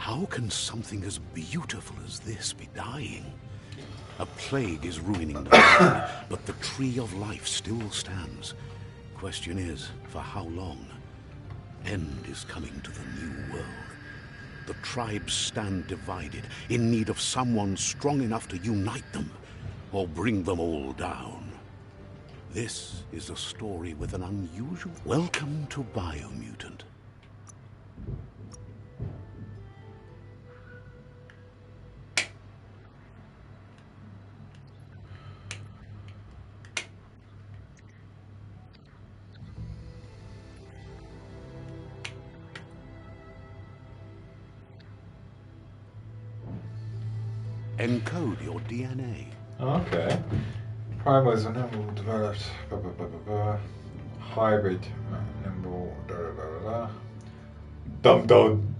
How can something as beautiful as this be dying? A plague is ruining the land, but the tree of life still stands. Question is, for how long? End is coming to the new world. The tribes stand divided, in need of someone strong enough to unite them, or bring them all down. This is a story with an unusual... Welcome to BIOMUTANT. Encode your DNA. Okay. Primals are nimble developed. Hybrid nimble. Dum dum.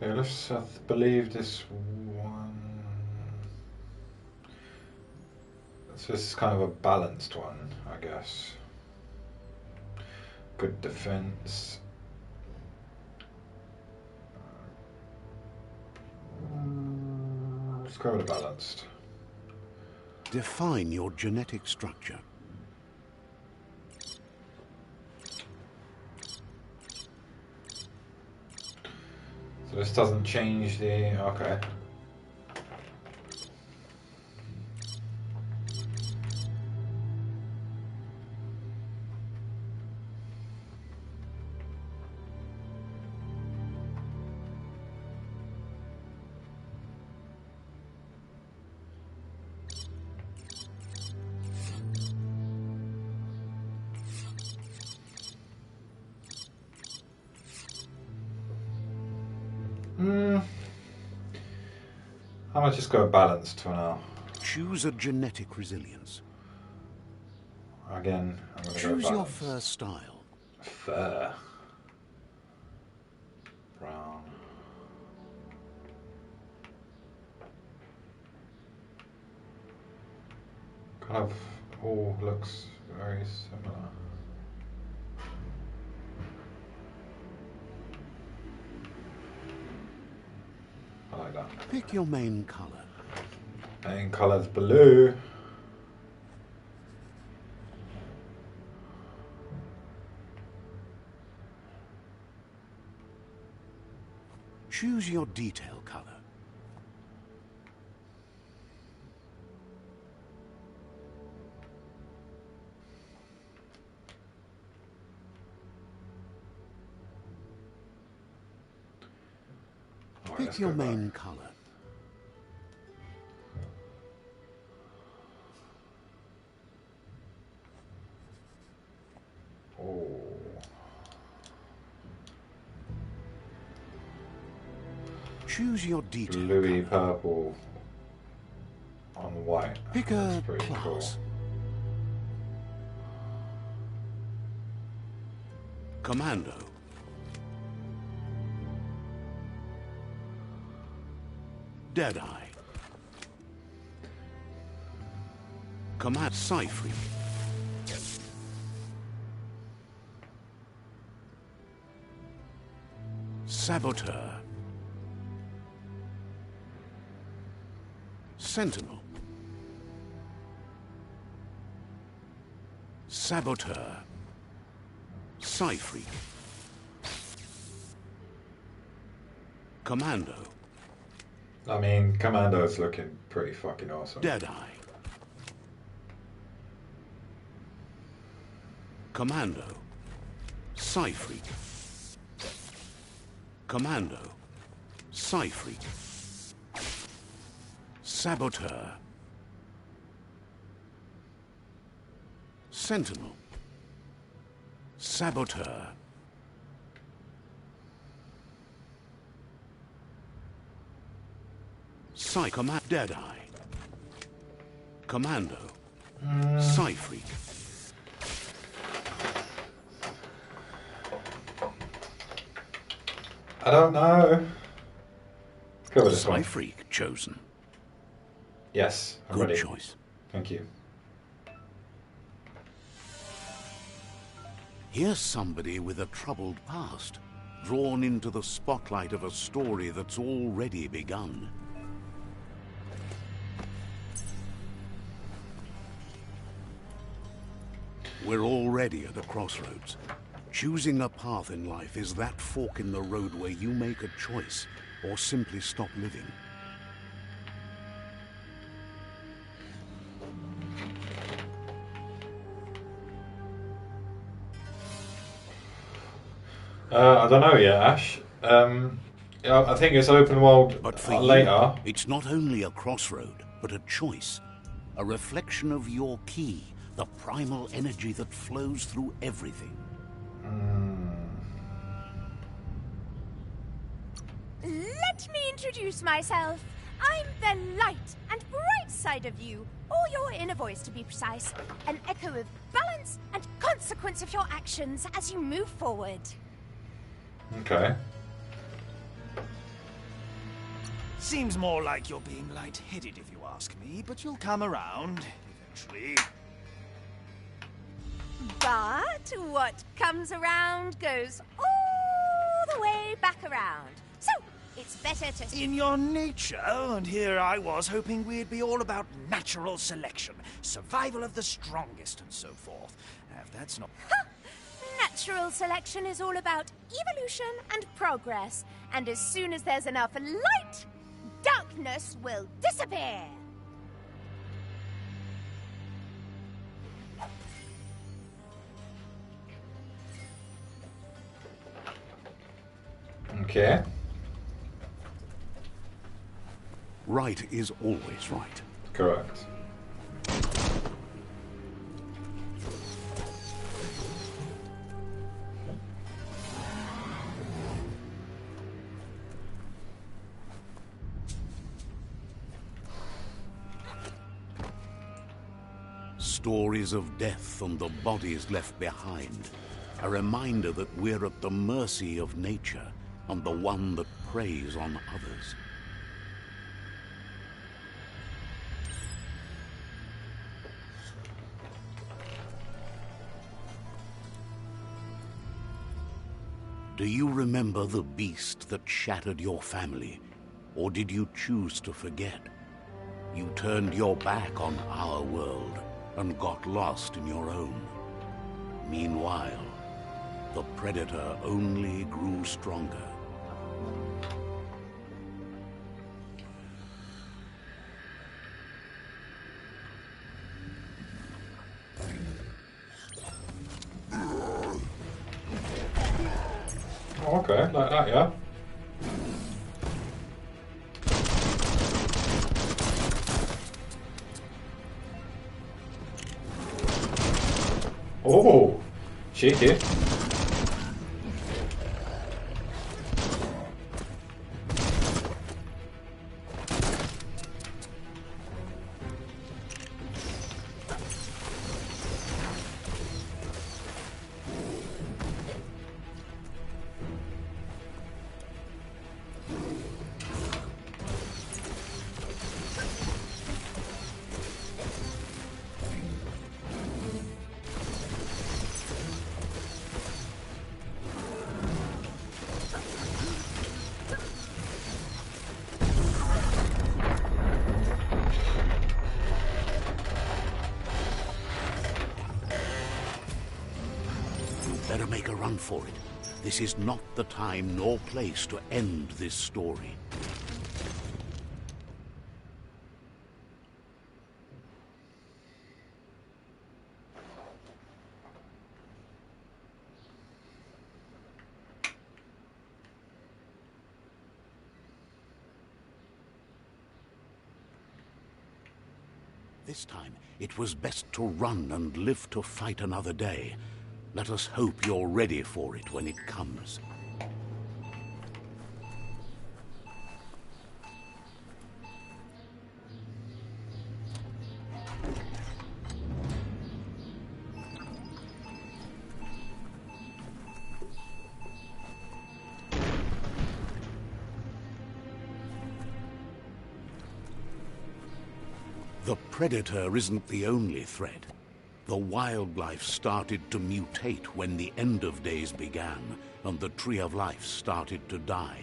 Okay, let's believe this one. So this is kind of a balanced one, I guess. Good defense. Let's go with a balanced. Define your genetic structure. So this doesn't change the... okay. I might just go balanced for now. Choose a genetic resilience. Again, I'm going to go Choose balanced. your fur style. Fur. Brown. Kind of all looks very similar. I like that. Pick your main color. Main color's blue. Choose your detail color. Pick your main color. Oh. Choose your detail Bluey color. purple on white. Pick That's a pretty class. cool. Commando. Deadeye. Command Cypher. Saboteur. Sentinel. Saboteur. Cypher. Commando. I mean, Commando's looking pretty fucking awesome. Deadeye. Commando. Psy-Freak. Commando. Psy-Freak. Saboteur. Sentinel. Saboteur. Psy-Command. Deadeye. Commando. Psy-Freak. I don't know. Let's go with this one. Psy-Freak chosen. Yes, I'm Good ready. choice. Thank you. Here's somebody with a troubled past, drawn into the spotlight of a story that's already begun. We're already at a crossroads. Choosing a path in life is that fork in the road where you make a choice or simply stop living. I don't know yet, Ash. Yeah, I think it's open world But for later. you, it's not only a crossroad, but a choice. A reflection of your key, the primal energy that flows through everything. Let me introduce myself. I'm the light and bright side of you, or your inner voice to be precise. An echo of balance and consequence of your actions as you move forward. Okay. Seems more like you're being light-headed if you ask me, but you'll come around eventually. But what comes around goes all the way back around. So, it's better to... In your nature, and here I was hoping we'd be all about natural selection, survival of the strongest, and so forth. If that's not... Natural selection is all about evolution and progress. And as soon as there's enough light, darkness will disappear. Okay. Right is always right. Correct. Stories of death and the bodies left behind. A reminder that we're at the mercy of nature and the one that preys on others. Do you remember the beast that shattered your family? Or did you choose to forget? You turned your back on our world and got lost in your own. Meanwhile, the predator only grew stronger. Oh, okay, like that, yeah. Oh, cheeky. Better make a run for it. this is not the time nor place to end this story. This time, it was best to run and live to fight another day. Let us hope you're ready for it when it comes. The Predator isn't the only threat. The wildlife started to mutate when the end of days began, and the Tree of Life started to die.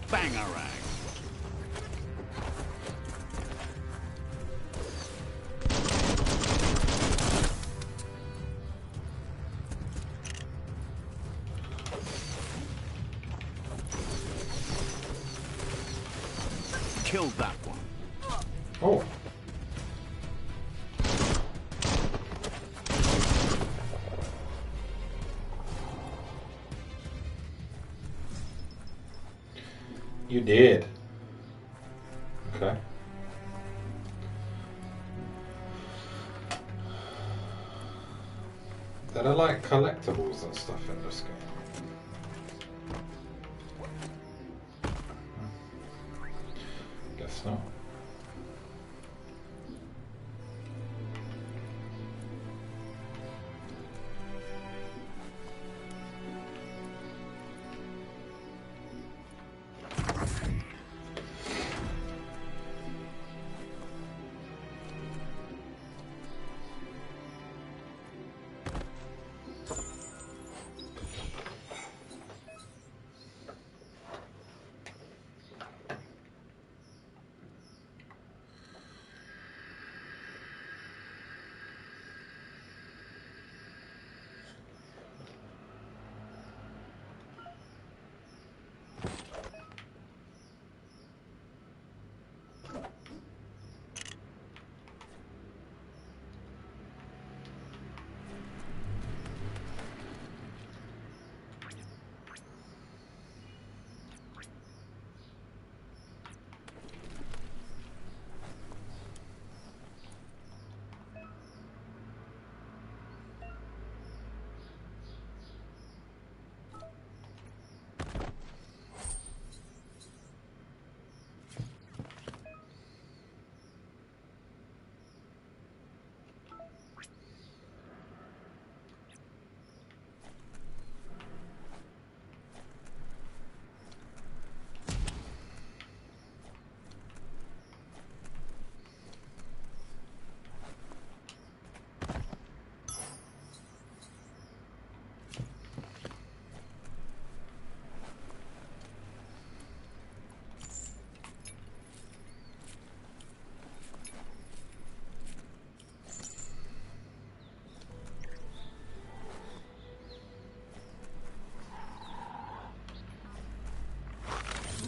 Bangarang! Killed that one. Oh. You did. Okay. There are like collectibles and stuff in this game. Guess not.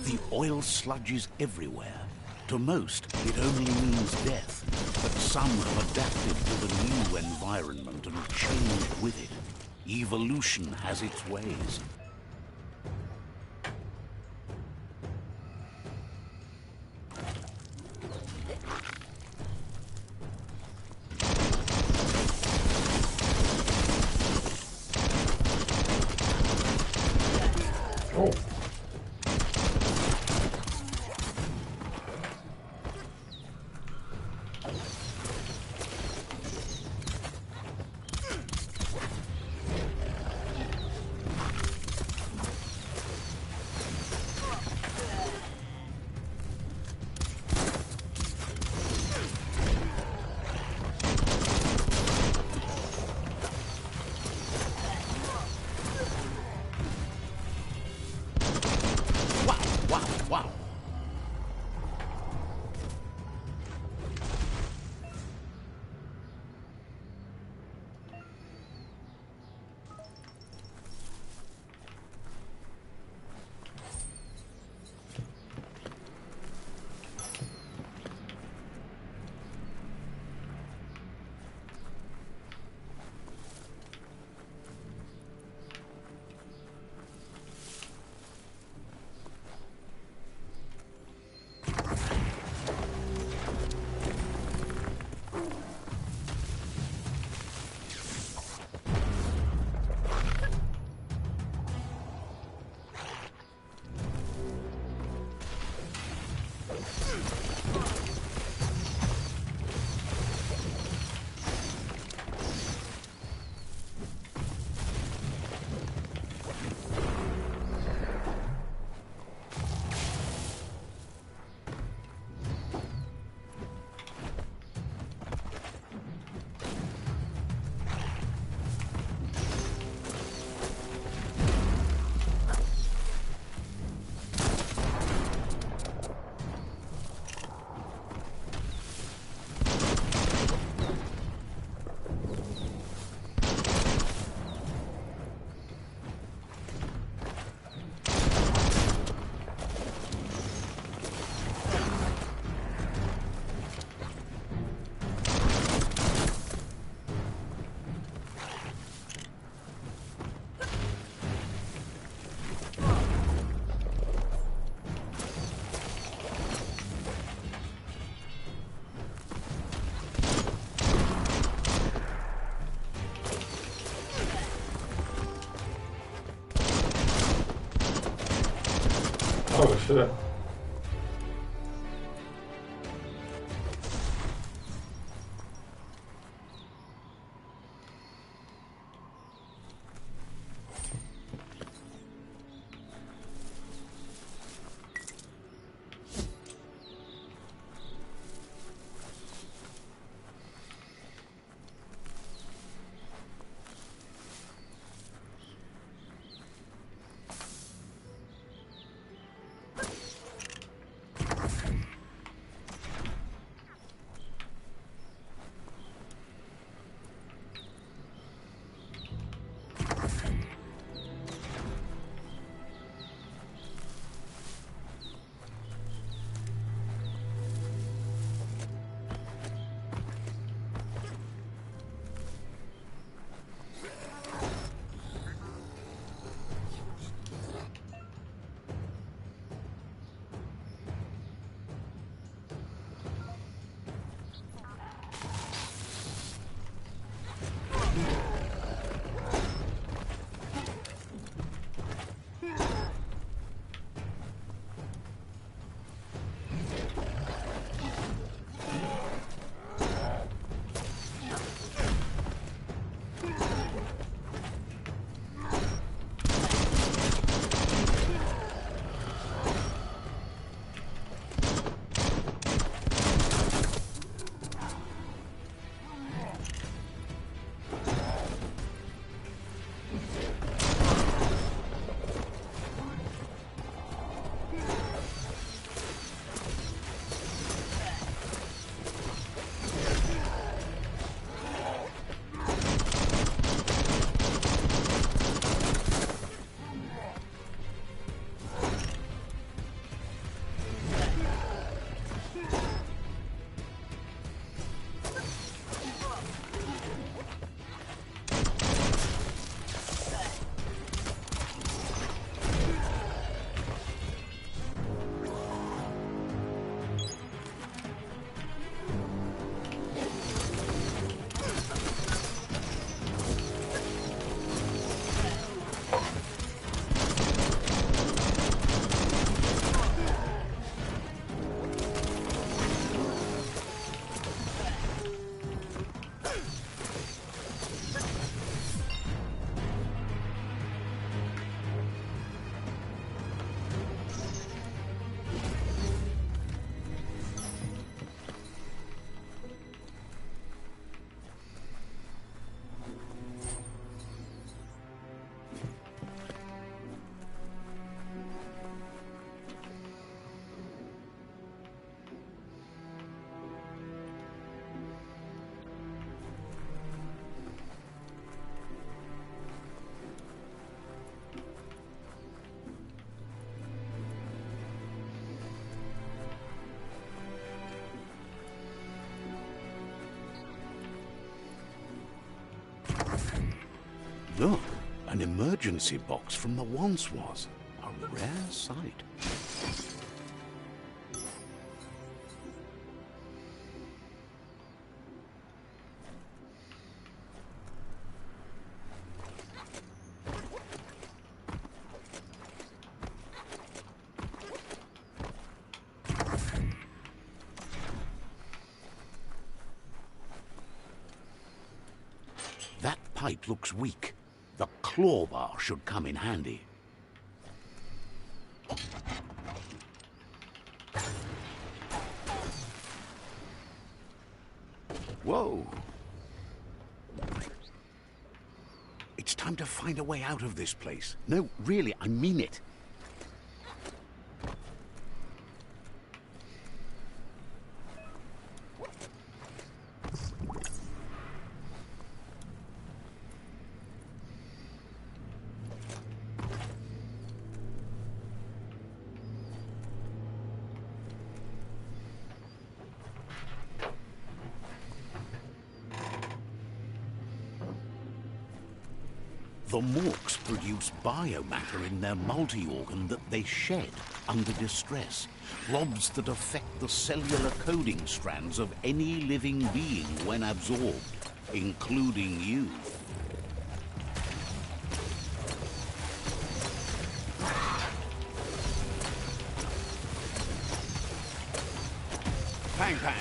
The oil sludges everywhere. To most, it only means death, but some have adapted to the new environment and changed with it. Evolution has its ways. Oh. Wow. Oh shit. Look, an emergency box from the once was. A rare sight. That pipe looks weak. The claw bar should come in handy. Whoa! It's time to find a way out of this place. No, really, I mean it. The Morks produce biomatter in their multi-organ that they shed under distress. Blobs that affect the cellular coding strands of any living being when absorbed, including you. Pang pang!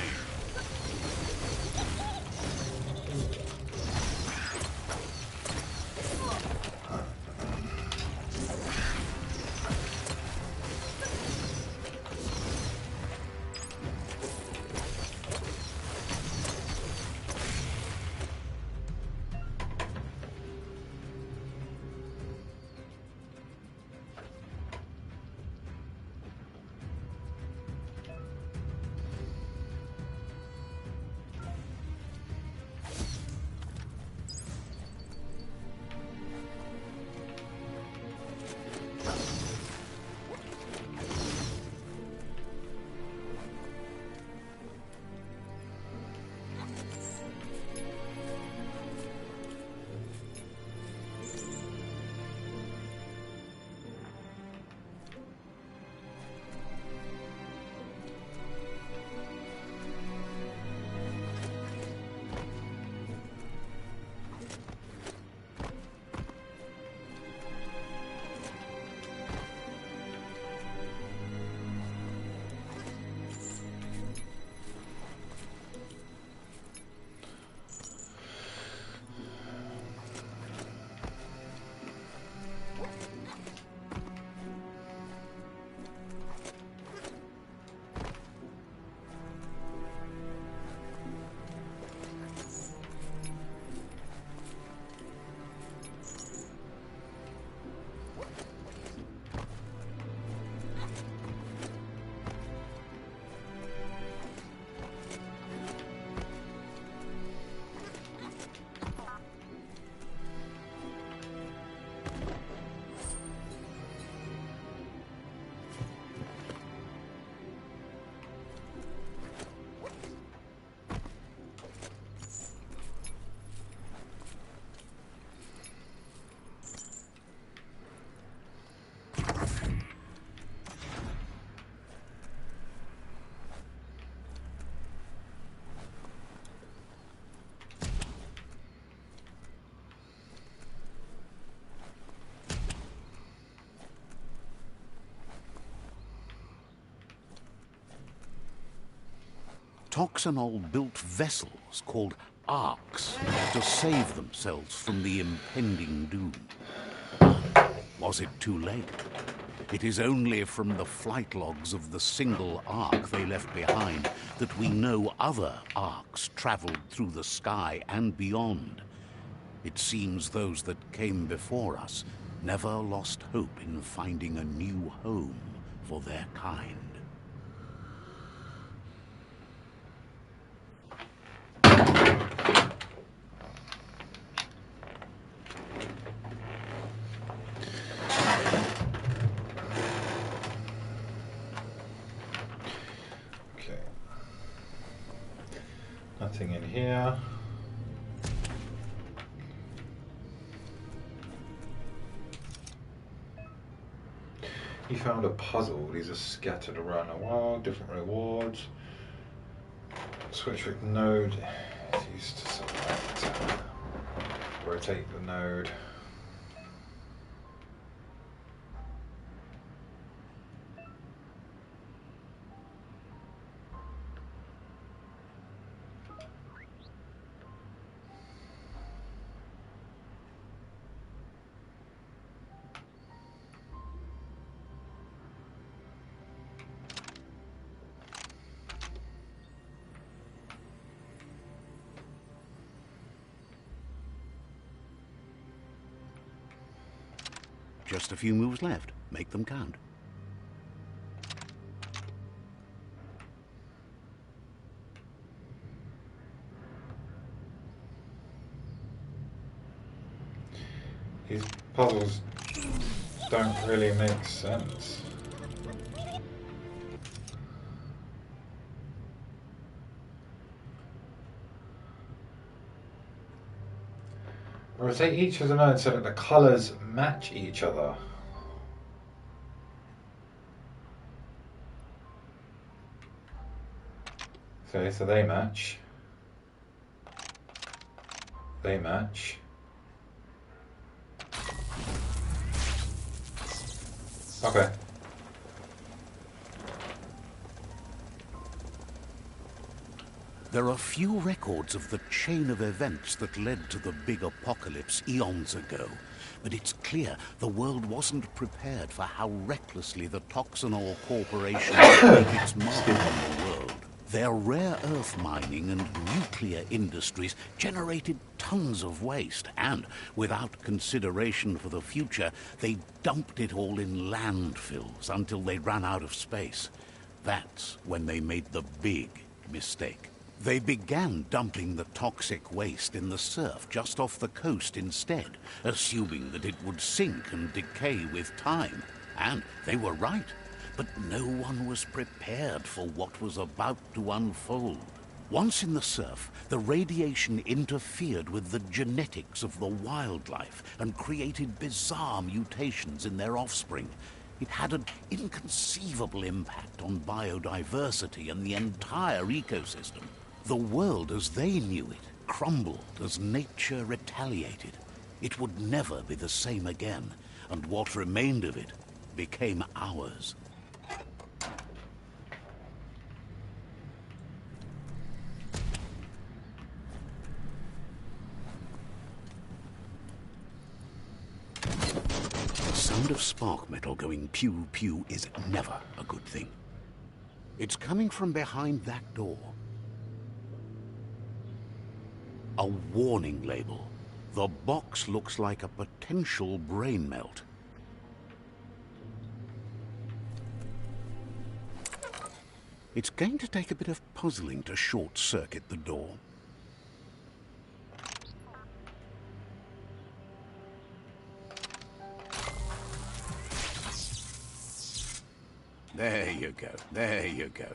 Toxanol built vessels called arks to save themselves from the impending doom. Was it too late? It is only from the flight logs of the single ark they left behind that we know other arks traveled through the sky and beyond. It seems those that came before us never lost hope in finding a new home for their kind. Nothing in here. You found a puzzle. These are scattered around the world, different rewards. Switch with node is used to select. Rotate the node. Just a few moves left. Make them count. These puzzles don't really make sense. Rotate each of the nodes so that the colours match each other. Okay, so they match. They match. Okay. There are few records of the chain of events that led to the big apocalypse eons ago, but it's clear the world wasn't prepared for how recklessly the Toxanol Corporation would make its mark on the world. Their rare earth mining and nuclear industries generated tons of waste, and without consideration for the future, they dumped it all in landfills until they ran out of space. That's when they made the big mistake. They began dumping the toxic waste in the surf just off the coast instead, assuming that it would sink and decay with time. And they were right. But no one was prepared for what was about to unfold. Once in the surf, the radiation interfered with the genetics of the wildlife and created bizarre mutations in their offspring. It had an inconceivable impact on biodiversity and the entire ecosystem. The world as they knew it crumbled as nature retaliated. It would never be the same again, and what remained of it became ours. The sound of spark metal going pew-pew is never a good thing. It's coming from behind that door. A warning label. The box looks like a potential brain melt. It's going to take a bit of puzzling to short-circuit the door. There you go. There you go.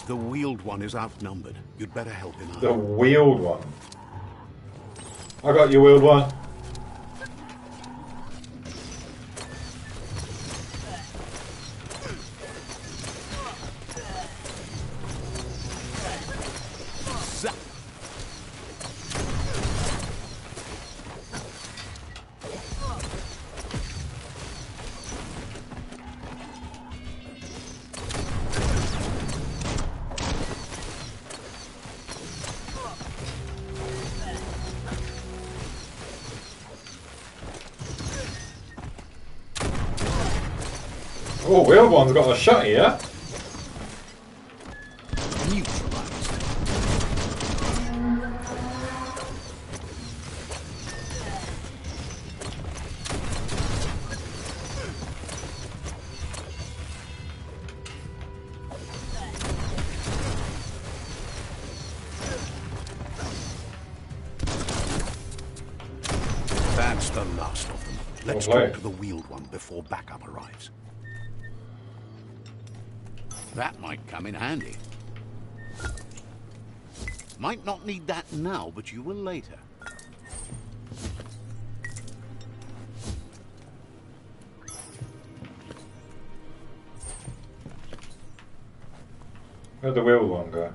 The wheeled one is outnumbered. You'd better help him out. The wheeled one. I got your wheeled one. Oh, wheeled one's got a shot here. The last of them. Let's Lovely. talk to the wheeled one before backup arrives. That might come in handy. Might not need that now, but you will later. Where'd the wheel one go?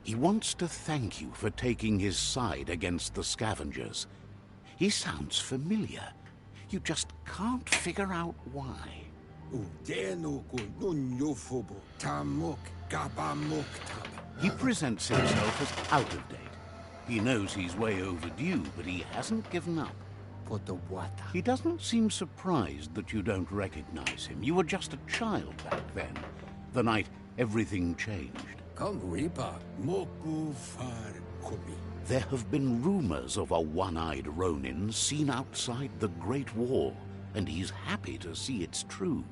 He wants to thank you for taking his side against the scavengers. He sounds familiar. You just can't figure out why. He presents himself as out of date. He knows he's way overdue, but he hasn't given up. He doesn't seem surprised that you don't recognize him. You were just a child back then, the night everything changed. There have been rumors of a one-eyed Ronin seen outside the Great Wall, and he's happy to see it's true.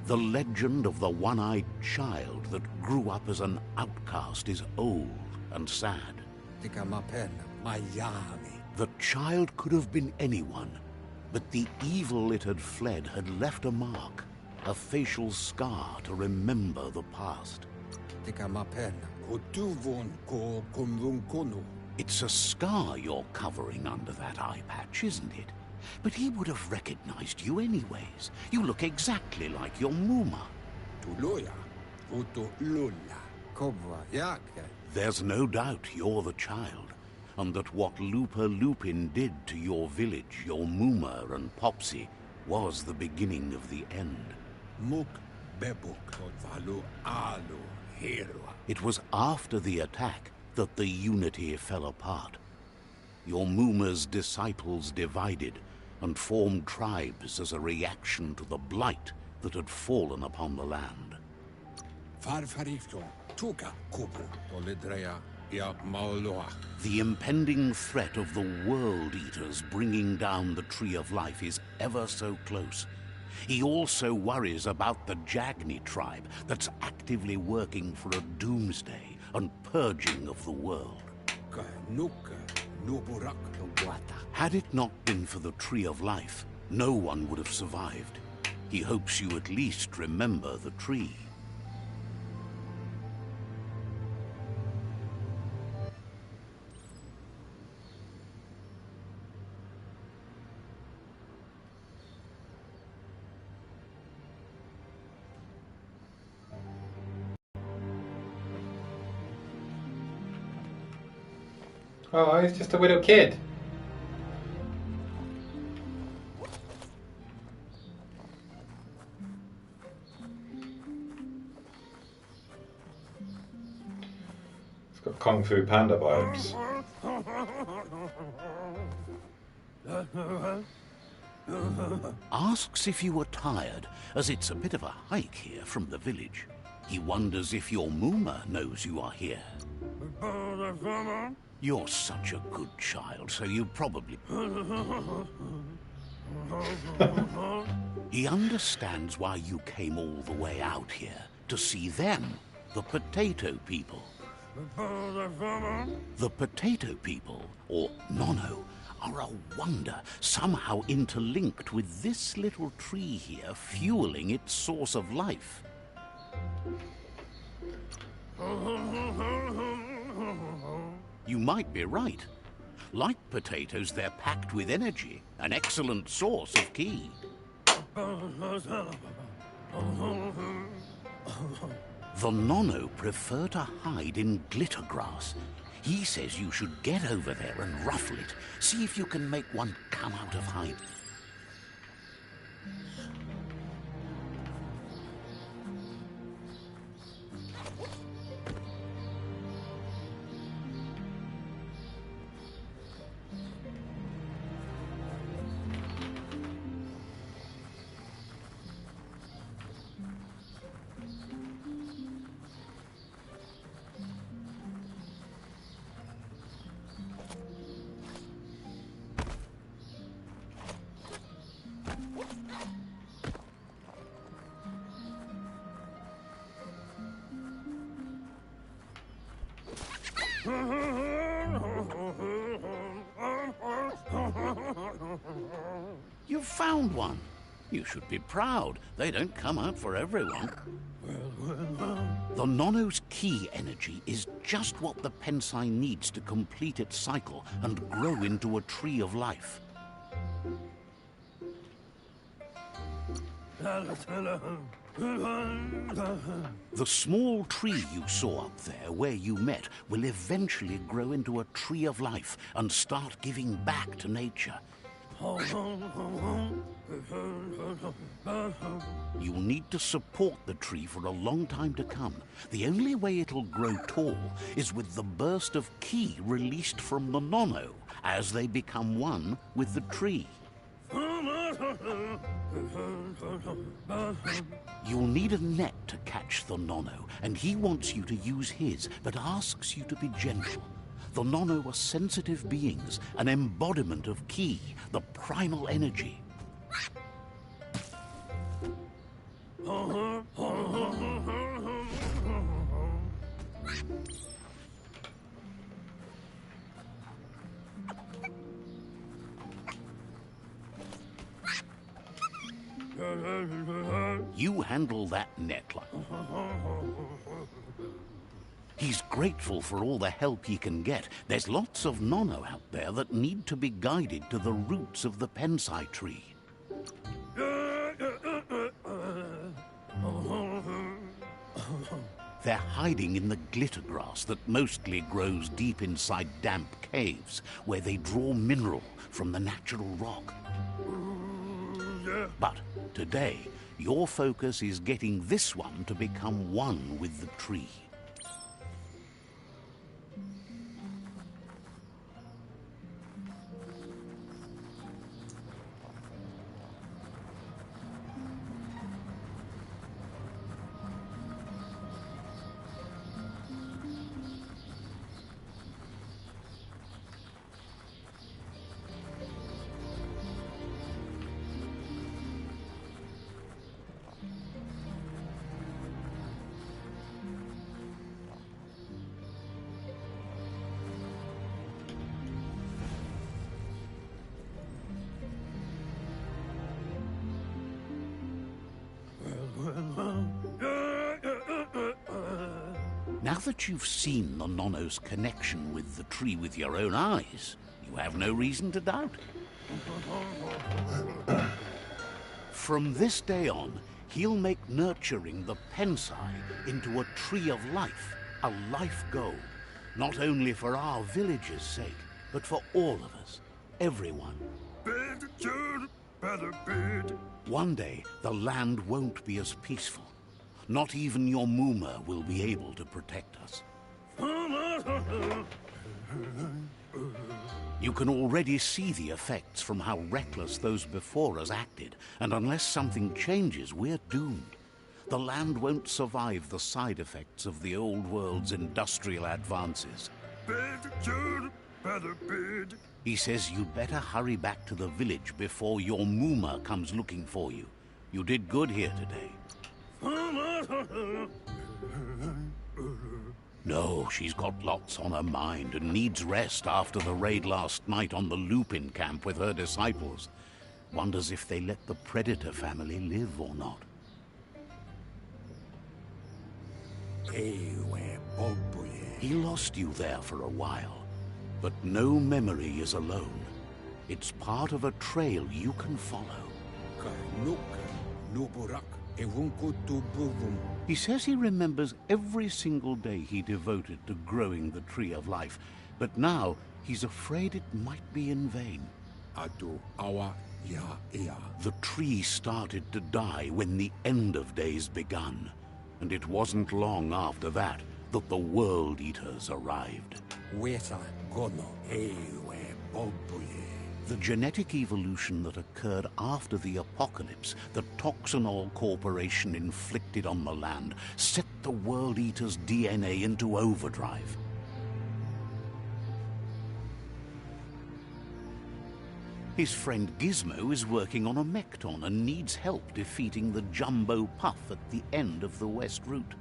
The legend of the one-eyed child that grew up as an outcast is old and sad. The child could have been anyone, but the evil it had fled had left a mark, a facial scar to remember the past. It's a scar you're covering under that eye patch, isn't it? But he would have recognized you anyways. You look exactly like your Muma. There's no doubt you're the child, and that what Lupa Lupin did to your village, your Muma and Popsy, was the beginning of the end. It was after the attack that the unity fell apart. Your Muma's disciples divided and formed tribes as a reaction to the blight that had fallen upon the land. The impending threat of the World Eaters bringing down the Tree of Life is ever so close. He also worries about the Jagni tribe that's actively working for a doomsday and purging of the world. Had it not been for the Tree of Life, no one would have survived. He hopes you at least remember the tree. Oh, he's just a little kid. It's got Kung Fu Panda vibes. Asks if you were tired, as it's a bit of a hike here from the village. He wonders if your Muma knows you are here. You're such a good child, so you probably... He understands why you came all the way out here, to see them, the potato people. The potato people, or Nono, are a wonder, somehow interlinked with this little tree here, fueling its source of life. You might be right. Like potatoes, they're packed with energy, an excellent source of ki. The Nono prefer to hide in glitter grass. He says you should get over there and ruffle it. See if you can make one come out of hiding. found one. You should be proud. They don't come out for everyone. The Nono's key energy is just what the Pensai needs to complete its cycle and grow into a tree of life. The small tree you saw up there where you met will eventually grow into a tree of life and start giving back to nature. You'll need to support the tree for a long time to come. The only way it'll grow tall is with the burst of ki released from the Nono as they become one with the tree. You'll need a net to catch the Nono, and he wants you to use his, but asks you to be gentle. The Nono are sensitive beings, an embodiment of ki, the primal energy. You handle that net like... He's grateful for all the help he can get. There's lots of Nono out there that need to be guided to the roots of the Pensai tree. They're hiding in the glitter grass that mostly grows deep inside damp caves, where they draw mineral from the natural rock. But today, your focus is getting this one to become one with the tree. Now that you've seen the Nono's connection with the tree with your own eyes, you have no reason to doubt. From this day on, he'll make nurturing the Pensai into a tree of life, a life goal, not only for our village's sake, but for all of us, everyone. One day, the land won't be as peaceful. Not even your Muma will be able to protect us. You can already see the effects from how reckless those before us acted, and unless something changes, we're doomed. The land won't survive the side effects of the old world's industrial advances. He says you'd better hurry back to the village before your Muma comes looking for you. You did good here today. No, she's got lots on her mind and needs rest after the raid last night on the Lupin camp with her disciples. Wonders if they let the Predator family live or not. He lost you there for a while, but no memory is alone. It's part of a trail you can follow. He says he remembers every single day he devoted to growing the Tree of Life, but now he's afraid it might be in vain. The tree started to die when the end of days begun, and it wasn't long after that that the World Eaters arrived. The genetic evolution that occurred after the apocalypse that Toxanol Corporation inflicted on the land set the World Eater's DNA into overdrive. His friend Gizmo is working on a Mekton and needs help defeating the Jumbo Puff at the end of the West Route.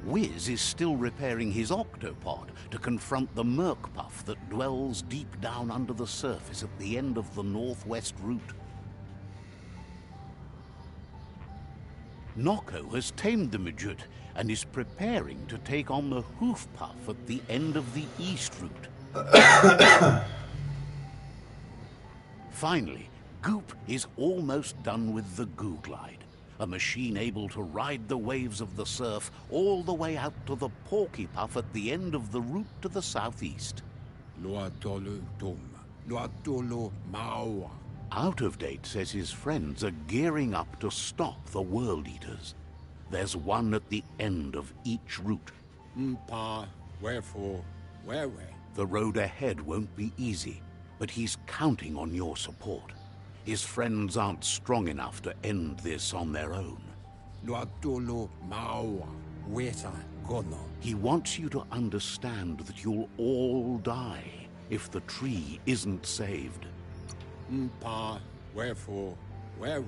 Wiz is still repairing his octopod to confront the Merkpuff that dwells deep down under the surface at the end of the northwest route. Nocco has tamed the Midget and is preparing to take on the Hoofpuff at the end of the east route. Finally, Goop is almost done with the Googlide, a machine able to ride the waves of the surf all the way out to the Porkypuff at the end of the route to the southeast. Out of Date says his friends are gearing up to stop the World Eaters. There's one at the end of each route. Wherefore, where? The road ahead won't be easy, but he's counting on your support. His friends aren't strong enough to end this on their own. He wants you to understand that you'll all die if the tree isn't saved. Wherefore, where?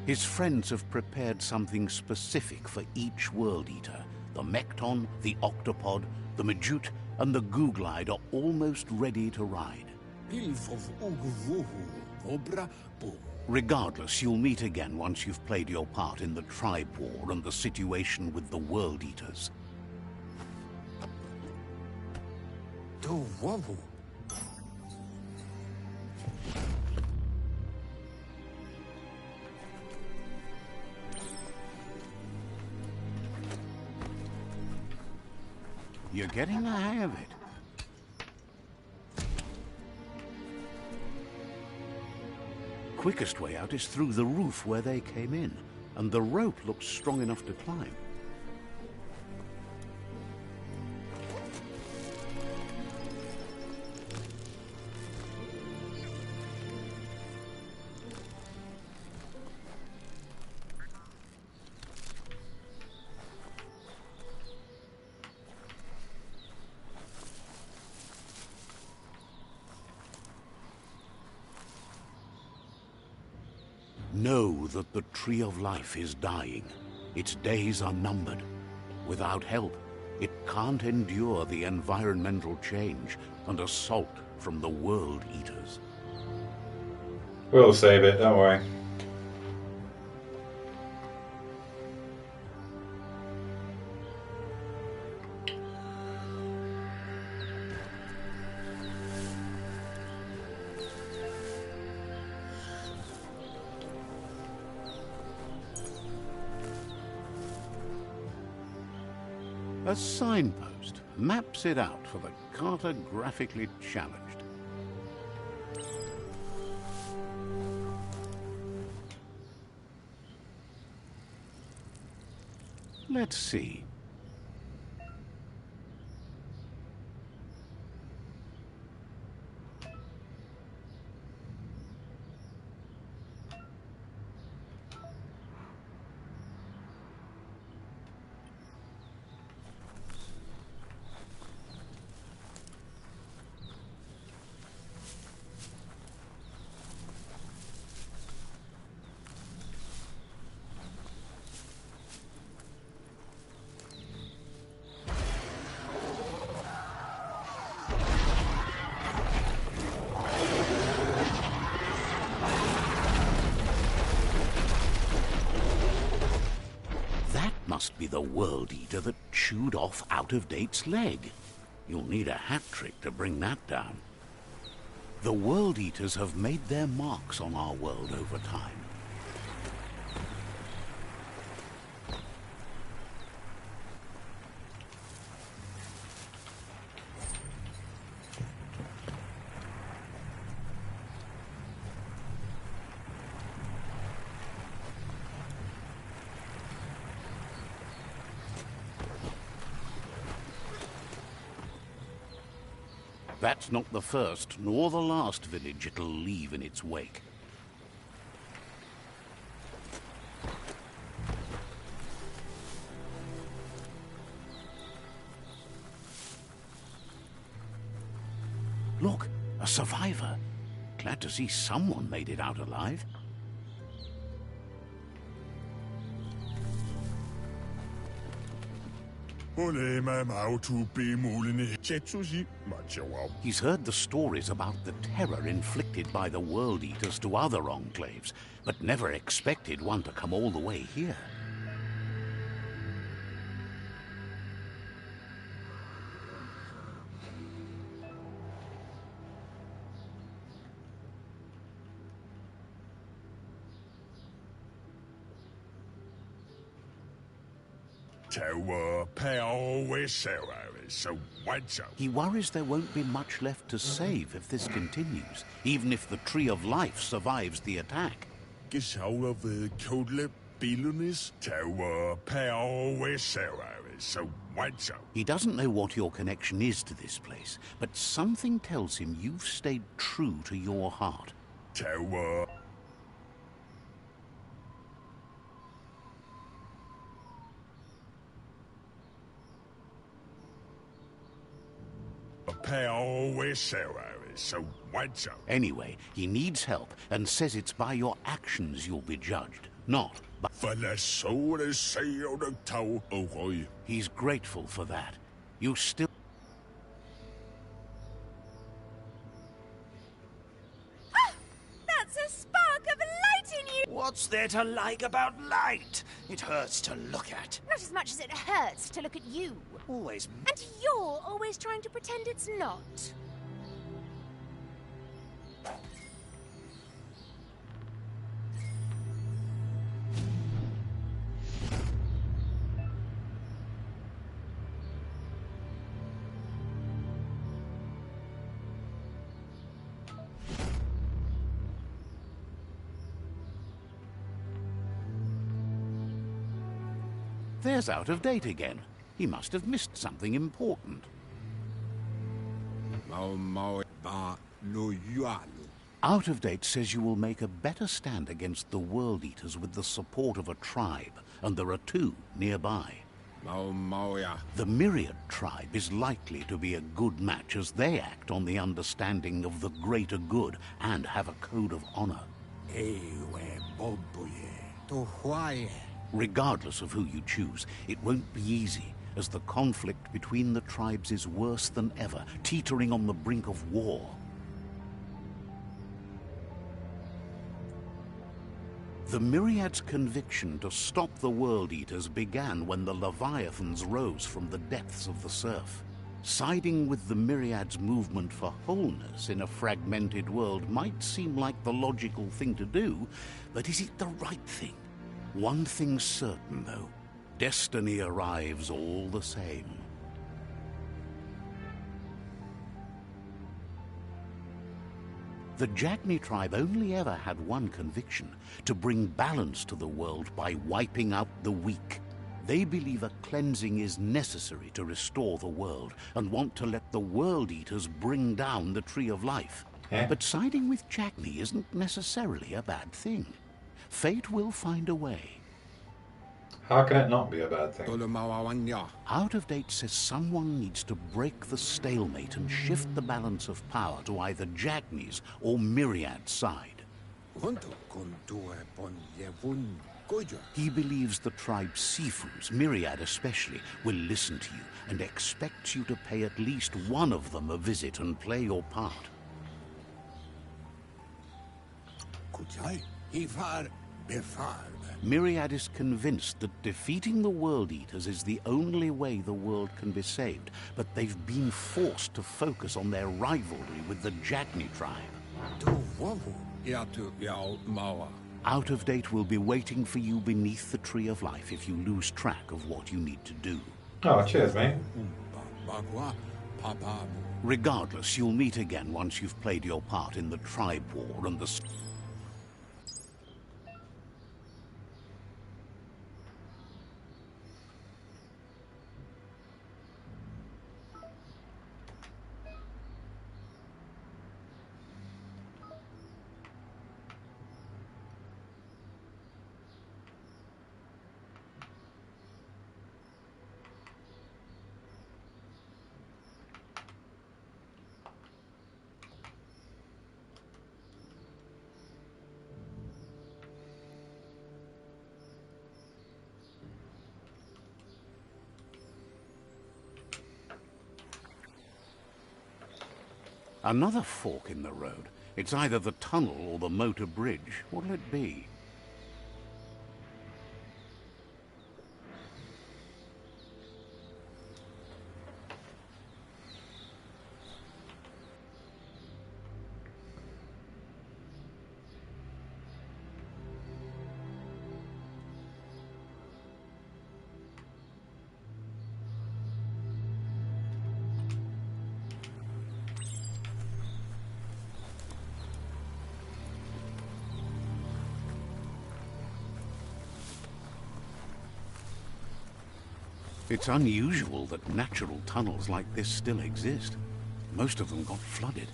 His friends have prepared something specific for each World Eater. The Mekton, the Octopod, the Majute, and the Googlide are almost ready to ride. Regardless, you'll meet again once you've played your part in the tribe war and the situation with the World Eaters. You're getting the hang of it. Quickest way out is through the roof where they came in, and the rope looks strong enough to climb. Know that the Tree of Life is dying. Its days are numbered. Without help, it can't endure the environmental change and assault from the World Eaters. We'll save it, don't worry. A signpost maps it out for the cartographically challenged. Let's see. Must be the World Eater that chewed off Out of Date's leg. You'll need a hat trick to bring that down. The World Eaters have made their marks on our world over time. That's not the first nor the last village it'll leave in its wake. Look, a survivor. Glad to see someone made it out alive. He's heard the stories about the terror inflicted by the World Eaters to other enclaves, but never expected one to come all the way here. He worries there won't be much left to save if this continues, even if the Tree of Life survives the attack. He doesn't know what your connection is to this place, but something tells him you've stayed true to your heart. Anyway, he needs help and says it's by your actions you'll be judged, not by... He's grateful for that. You still... That's a spark of light in you! What's there to like about light? It hurts to look at. Not as much as it hurts to look at you. Always. And you're always trying to pretend it's not. There's Out of Date again. He must have missed something important. Out of Date says you will make a better stand against the World Eaters with the support of a tribe, and there are two nearby. The Myriad tribe is likely to be a good match as they act on the understanding of the greater good and have a code of honor. Regardless of who you choose, it won't be easy, as the conflict between the tribes is worse than ever, teetering on the brink of war. The Myriad's conviction to stop the World Eaters began when the Leviathans rose from the depths of the surf. Siding with the Myriad's movement for wholeness in a fragmented world might seem like the logical thing to do, but is it the right thing? One thing's certain, though. Destiny arrives all the same. The Jagni tribe only ever had one conviction: to bring balance to the world by wiping out the weak. They believe a cleansing is necessary to restore the world, and want to let the World Eaters bring down the Tree of Life. But siding with Jagni isn't necessarily a bad thing. Fate will find a way. How can it not be a bad thing? Out of Date says someone needs to break the stalemate and shift the balance of power to either Jagni's or Myriad's side. He believes the tribe's Sifus, Myriad especially, will listen to you and expects you to pay at least one of them a visit and play your part. Myriad is convinced that defeating the World Eaters is the only way the world can be saved, but they've been forced to focus on their rivalry with the Jagni tribe. Out of Date will be waiting for you beneath the Tree of Life if you lose track of what you need to do. Oh, cheers, mate. Regardless, you'll meet again once you've played your part in the tribe war and the... Another fork in the road. It's either the tunnel or the motor bridge. What'll it be? It's unusual that natural tunnels like this still exist. Most of them got flooded.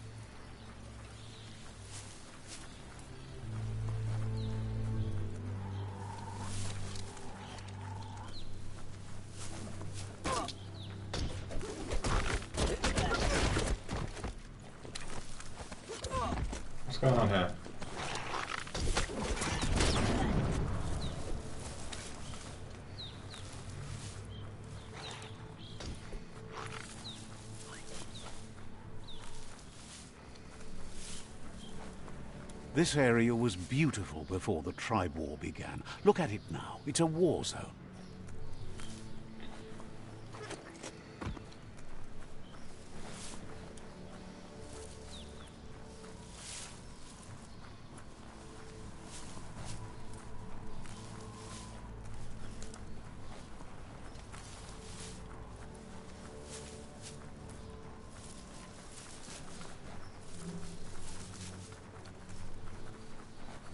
What's going on here? This area was beautiful before the tribe war began. Look at it now. It's a war zone.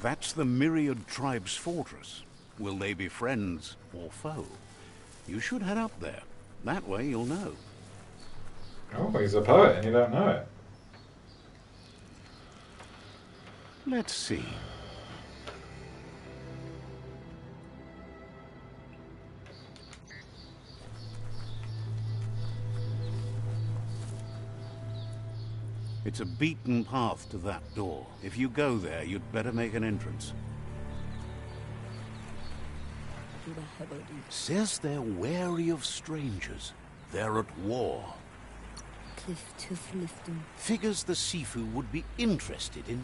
That's the Myriad Tribe's fortress. Will they be friends or foe? You should head up there. That way you'll know. Oh, he's a poet and you don't know it. Let's see. It's a beaten path to that door. If you go there, you'd better make an entrance. Says they're wary of strangers. They're at war. Figures the Sifu would be interested in...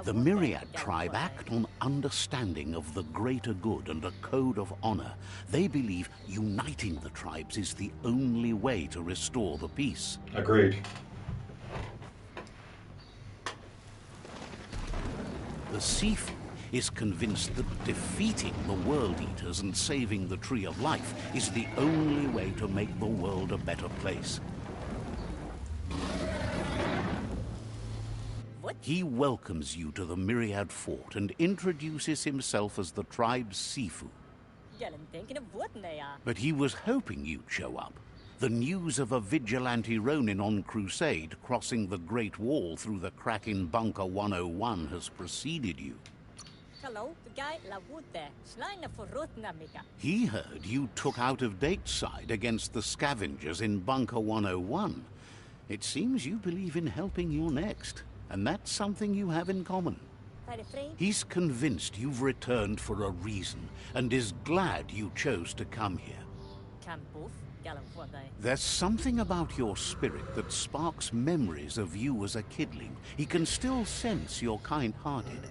The Myriad tribe act on understanding of the greater good and a code of honor. They believe uniting the tribes is the only way to restore the peace. Agreed. The Sifu is convinced that defeating the World Eaters and saving the Tree of Life is the only way to make the world a better place. He welcomes you to the Myriad Fort and introduces himself as the tribe's Sifu. But he was hoping you'd show up. The news of a vigilante Ronin on crusade crossing the Great Wall through the crack in Bunker 101 has preceded you. He heard you took out-of-date side against the scavengers in Bunker 101. It seems you believe in helping your next. And that's something you have in common. He's convinced you've returned for a reason, and is glad you chose to come here. There's something about your spirit that sparks memories of you as a kidling. He can still sense you're kind-hearted.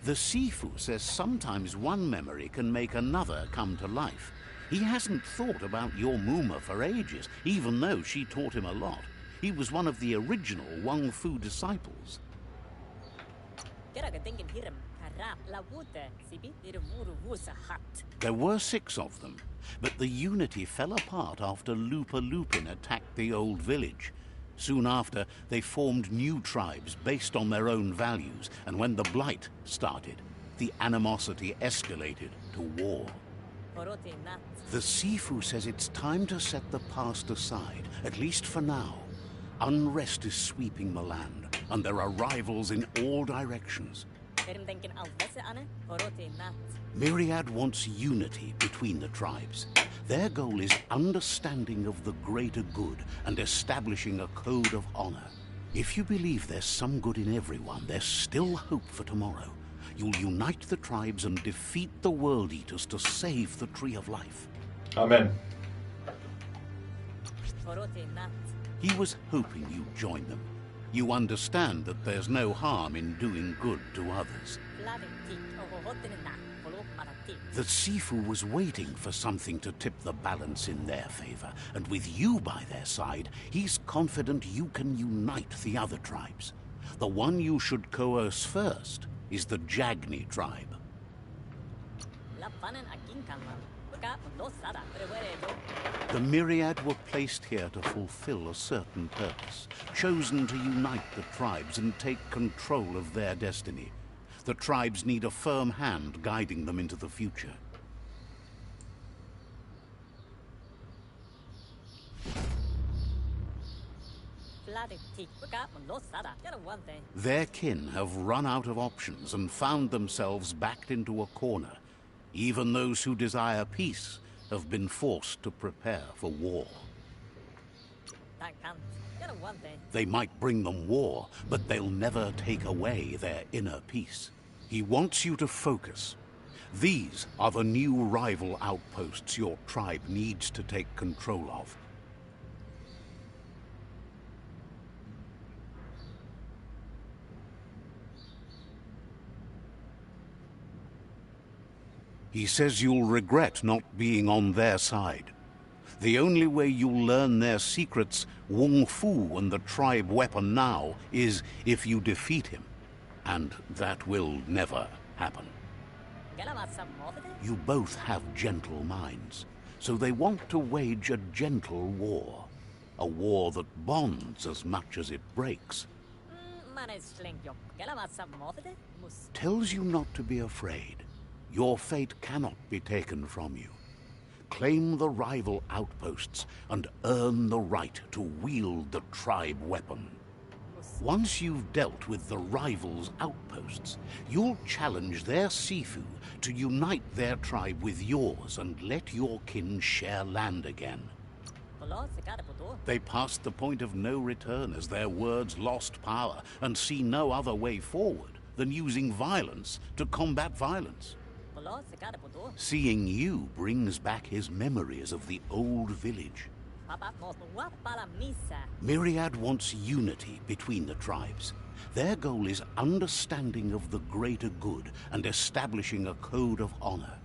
The Sifu says sometimes one memory can make another come to life. He hasn't thought about your Muma for ages, even though she taught him a lot. He was one of the original Wang Fu disciples. There were 6 of them, but the unity fell apart after Lupa Lupin attacked the old village. Soon after, they formed new tribes based on their own values, and when the Blight started, the animosity escalated to war. The Sifu says it's time to set the past aside, at least for now. Unrest is sweeping the land, and there are rivals in all directions. Myriad wants unity between the tribes. Their goal is understanding of the greater good and establishing a code of honor. If you believe there's some good in everyone, there's still hope for tomorrow. You'll unite the tribes and defeat the World Eaters to save the Tree of Life. Amen. He was hoping you'd join them. You understand that there's no harm in doing good to others. The Sifu was waiting for something to tip the balance in their favor, and with you by their side, he's confident you can unite the other tribes. The one you should coerce first is the Jagni tribe. The Myriad were placed here to fulfill a certain purpose, chosen to unite the tribes and take control of their destiny. The tribes need a firm hand guiding them into the future. Their kin have run out of options and found themselves backed into a corner. Even those who desire peace have been forced to prepare for war. They might bring them war, but they'll never take away their inner peace. He wants you to focus. These are the new rival outposts your tribe needs to take control of. He says you'll regret not being on their side. The only way you'll learn their secrets, Wung Fu and the tribe weapon now, is if you defeat him. And that will never happen. You both have gentle minds, so they want to wage a gentle war. A war that bonds as much as it breaks. Tells you not to be afraid. Your fate cannot be taken from you. Claim the rival outposts and earn the right to wield the tribe weapon. Once you've dealt with the rivals' outposts, you'll challenge their Sifu to unite their tribe with yours and let your kin share land again. They passed the point of no return as their words lost power and see no other way forward than using violence to combat violence. Seeing you brings back his memories of the old village. Myriad wants unity between the tribes. Their goal is understanding of the greater good and establishing a code of honor.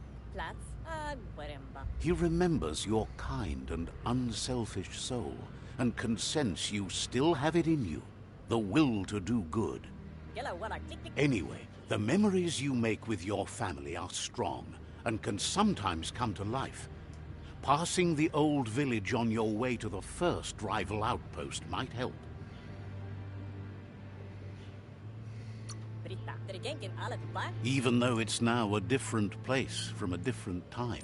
He remembers your kind and unselfish soul and can sense you still have it in you, the will to do good. Anyway, the memories you make with your family are strong and can sometimes come to life. Passing the old village on your way to the first rival outpost might help. Even though it's now a different place from a different time.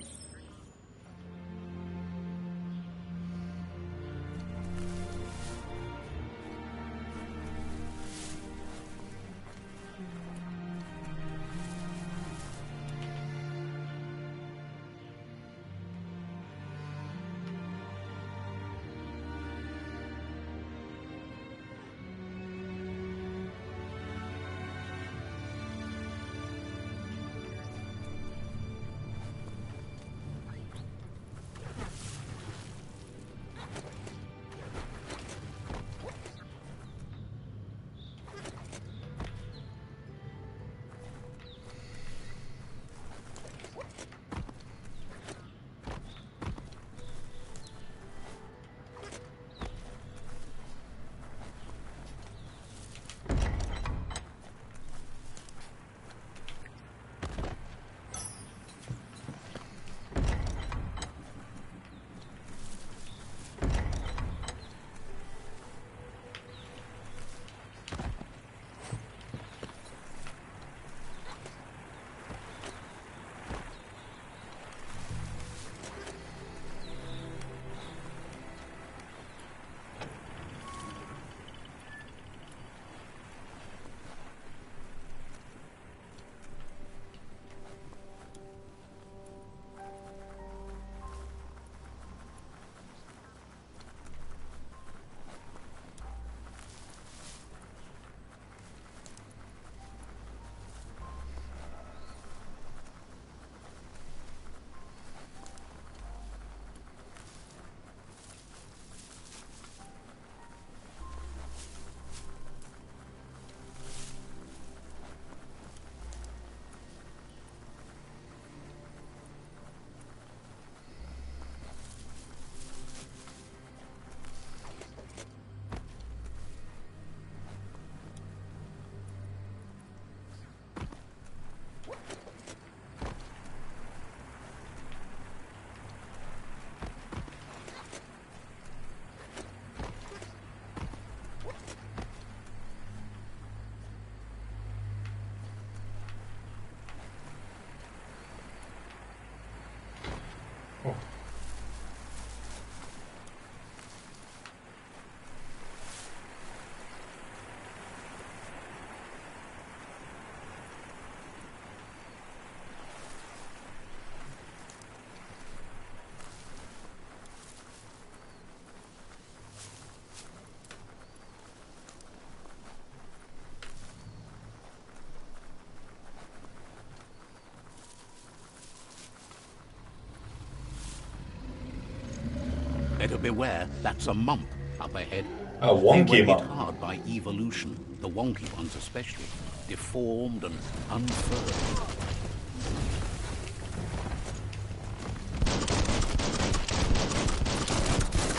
Better beware, that's a mump up ahead. A They wonky were hit mump. hard by evolution, the wonky ones especially, deformed and unfurled.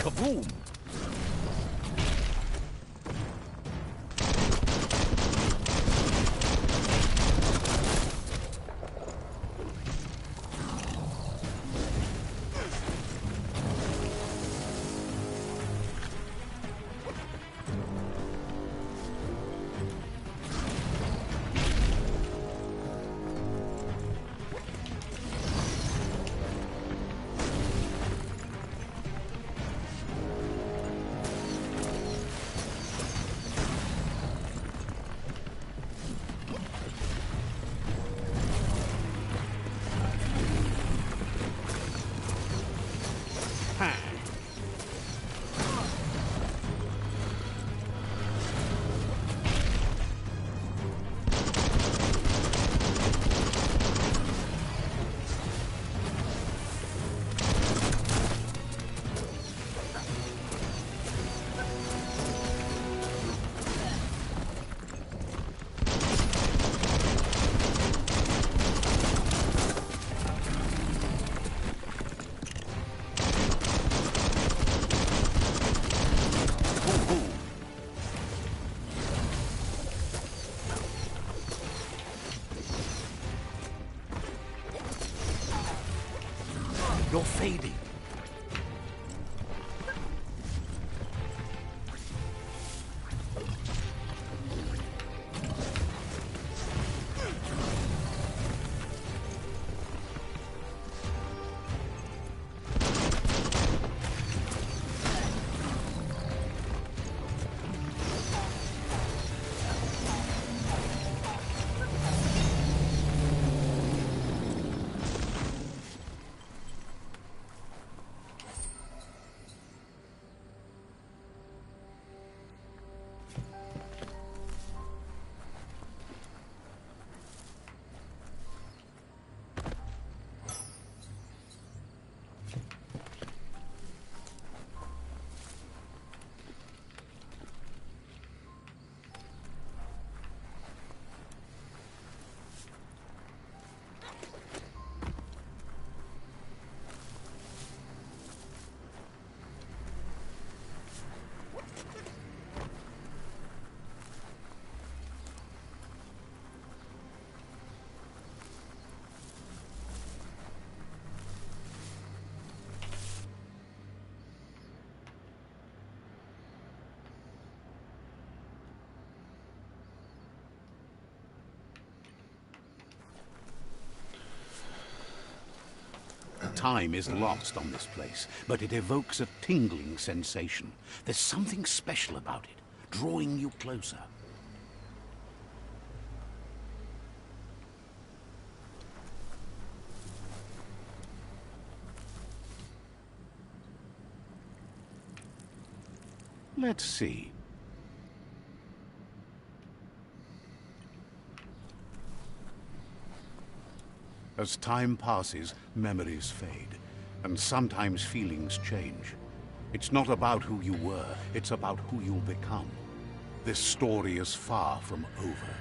Kaboom! You're fading. Time is lost on this place, but it evokes a tingling sensation. There's something special about it, drawing you closer. Let's see. As time passes, memories fade, and sometimes feelings change. It's not about who you were, it's about who you'll become. This story is far from over.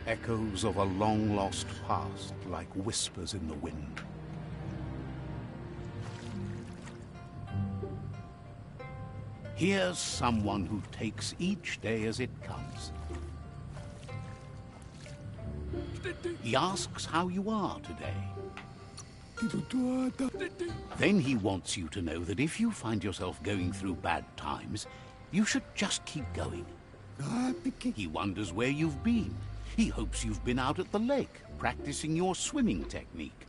Echoes of a long-lost past, like whispers in the wind. Here's someone who takes each day as it comes. He asks how you are today. Then he wants you to know that if you find yourself going through bad times, you should just keep going. He wonders where you've been. He hopes you've been out at the lake, practicing your swimming technique.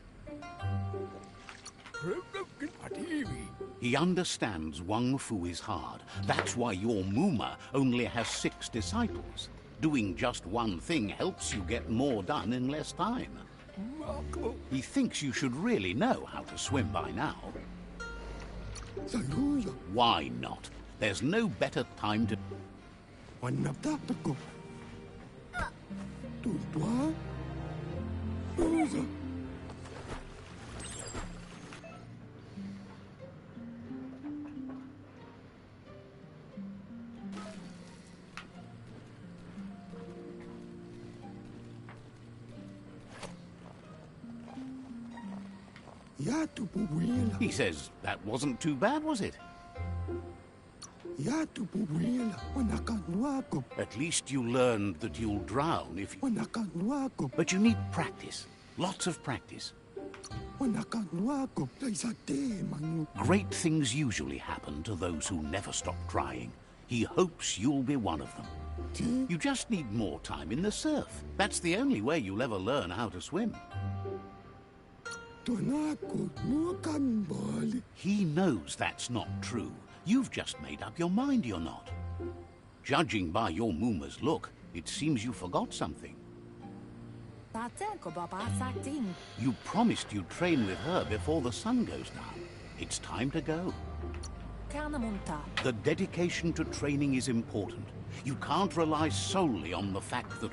He understands Wang Fu is hard. That's why your Muma only has 6 disciples. Doing just one thing helps you get more done in less time. He thinks you should really know how to swim by now. Why not? There's no better time to... He says that wasn't too bad, was it? At least you learned that you'll drown if you... But you need practice. Lots of practice. Great things usually happen to those who never stop trying. He hopes you'll be one of them. You just need more time in the surf. That's the only way you'll ever learn how to swim. He knows that's not true. You've just made up your mind you're not. Judging by your Muma's look, it seems you forgot something. You promised you'd train with her before the sun goes down. It's time to go. The dedication to training is important. You can't rely solely on the fact that...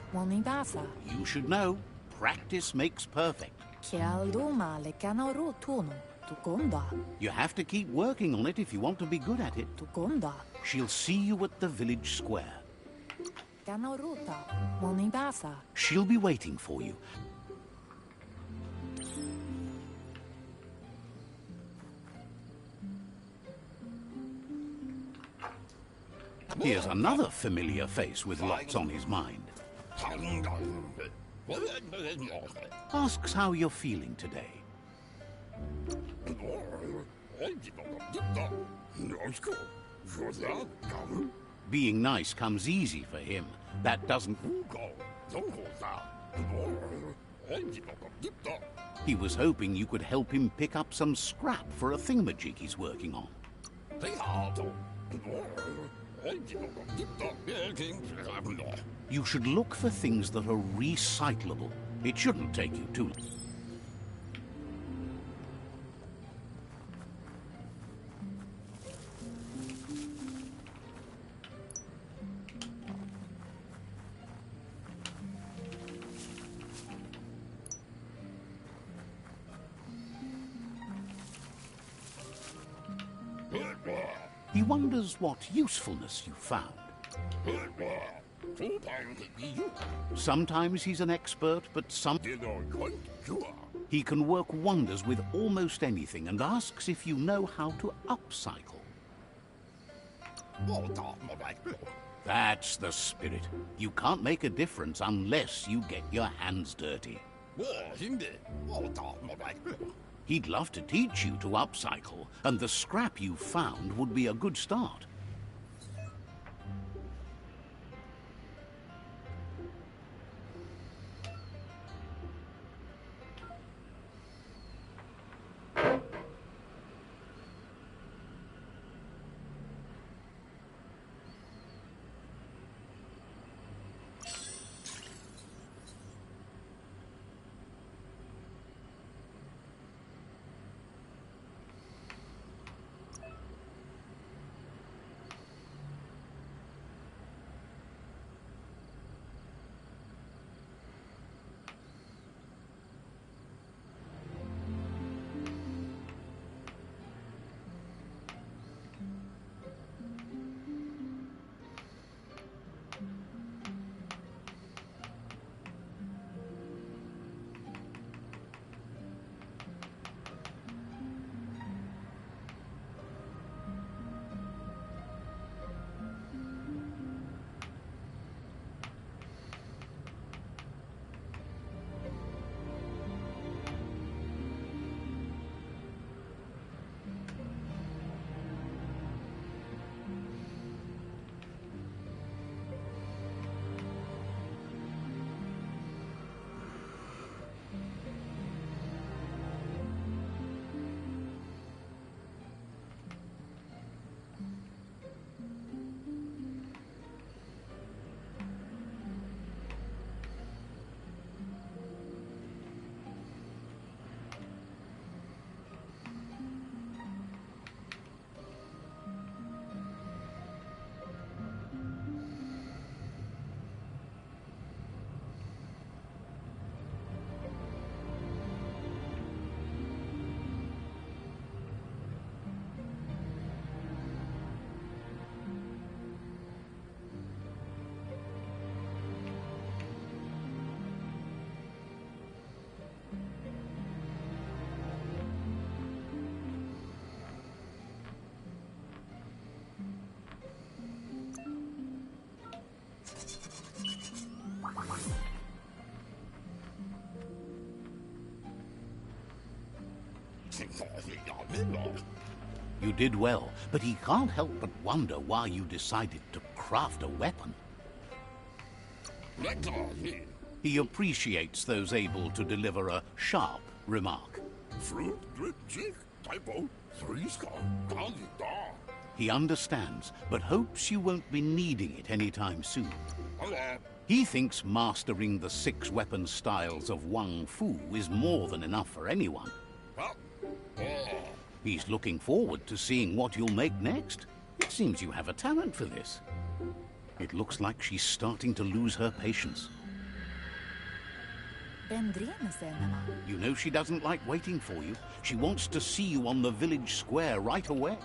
You should know, practice makes perfect. You have to keep working on it if you want to be good at it. She'll see you at the village square. She'll be waiting for you. Here's another familiar face with lots on his mind. Asks how you're feeling today. Being nice comes easy for him. That doesn't... He was hoping you could help him pick up some scrap for a thingamajig he's working on. You should look for things that are recyclable. It shouldn't take you too long. He wonders what usefulness you found. Sometimes he's an expert, but he can work wonders with almost anything and asks if you know how to upcycle. That's the spirit. You can't make a difference unless you get your hands dirty. He'd love to teach you to upcycle, and the scrap you found would be a good start. You did well, but he can't help but wonder why you decided to craft a weapon. He appreciates those able to deliver a sharp remark. He understands, but hopes you won't be needing it anytime soon. He thinks mastering the 6 weapon styles of Wang Fu is more than enough for anyone. He's looking forward to seeing what you'll make next. It seems you have a talent for this. It looks like she's starting to lose her patience. You know she doesn't like waiting for you. She wants to see you on the village square right away.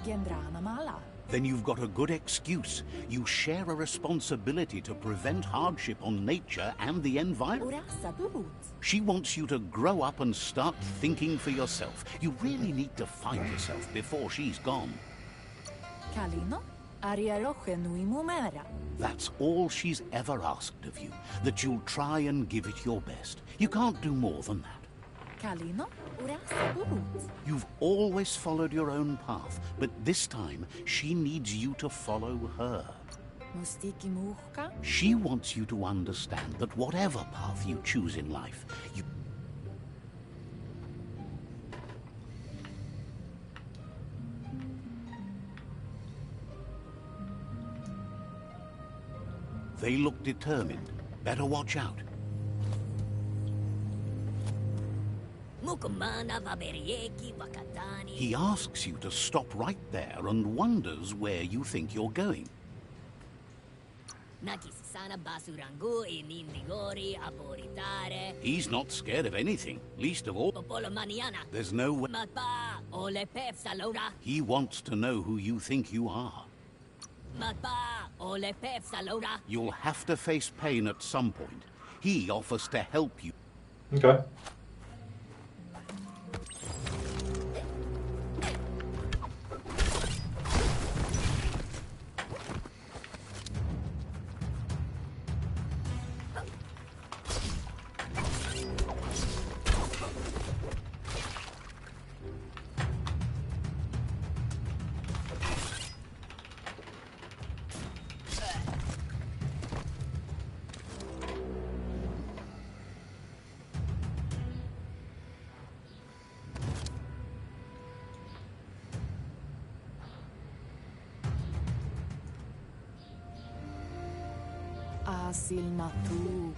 Then you've got a good excuse. You share a responsibility to prevent hardship on nature and the environment. She wants you to grow up and start thinking for yourself. You really need to find yourself before she's gone. That's all she's ever asked of you, that you'll try and give it your best. You can't do more than that. You've always followed your own path, but this time she needs you to follow her. She wants you to understand that whatever path you choose in life, you... They look determined. Better watch out. He asks you to stop right there and wonders where you think you're going. He's not scared of anything, least of all. There's no way. He wants to know who you think you are. You'll have to face pain at some point. He offers to help you. Okay.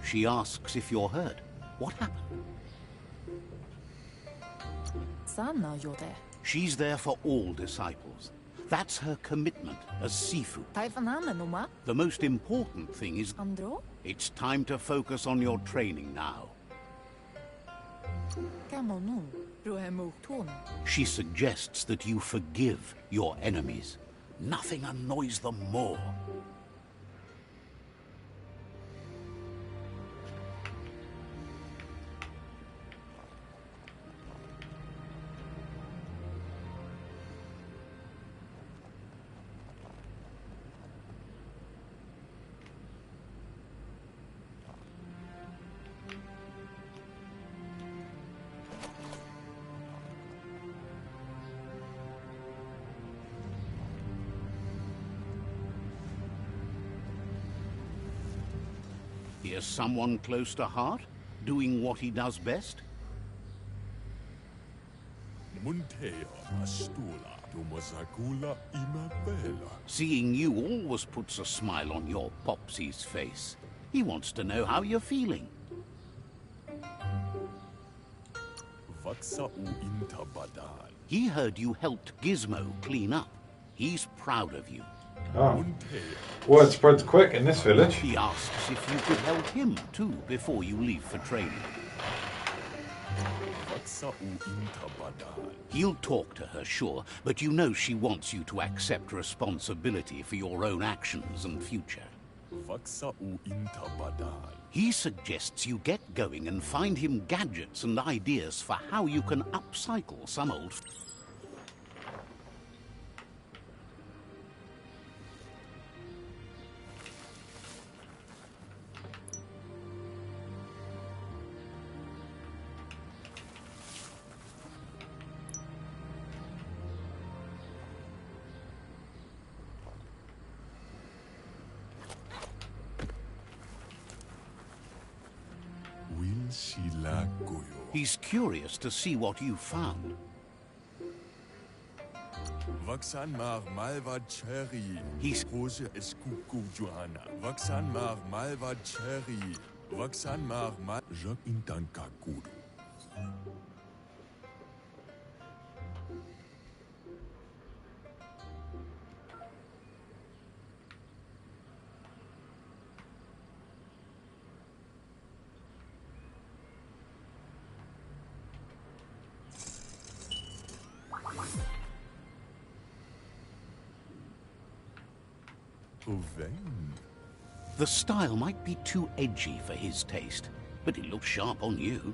She asks if you're hurt. What happened? She's there for all disciples. That's her commitment as Sifu. The most important thing is... It's time to focus on your training now. She suggests that you forgive your enemies. Nothing annoys them more. Here's someone close to heart, doing what he does best. Seeing you always puts a smile on your Popsy's face. He wants to know how you're feeling. He heard you helped Gizmo clean up. He's proud of you. Oh. Word spreads quick in this village. He asks if you could help him too before you leave for training. He'll talk to her, sure, but you know she wants you to accept responsibility for your own actions and future. He suggests you get going and find him gadgets and ideas for how you can upcycle some old... He's curious to see what you found. Vaksan mar malva cherry. He's- Hose es kuku Johanna. Vaksan mar malva cherry. Vaksan mar mal. Jok intan kakudu. The style might be too edgy for his taste, but it looks sharp on you.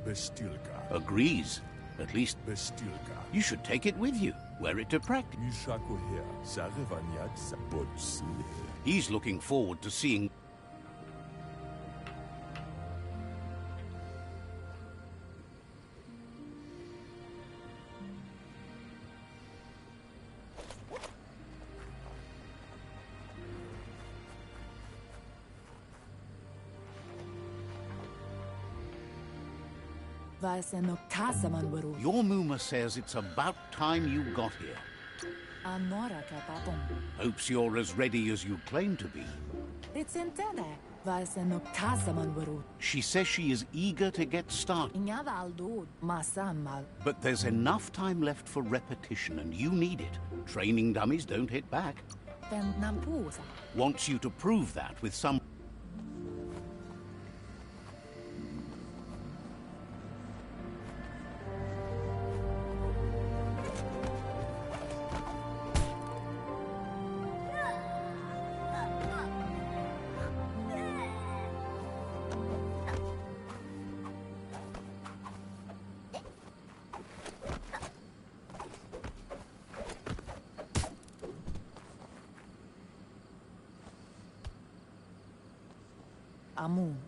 Bestilka. Agrees. At least Bestilka. you should take it with you. Wear it to practice. Mishako her. Sarevanyat sabotsle. He's looking forward to seeing... Your Muma says it's about time you got here. Hopes you're as ready as you claim to be. She says she is eager to get started. But there's enough time left for repetition, and you need it. Training dummies don't hit back. Wants you to prove that with some...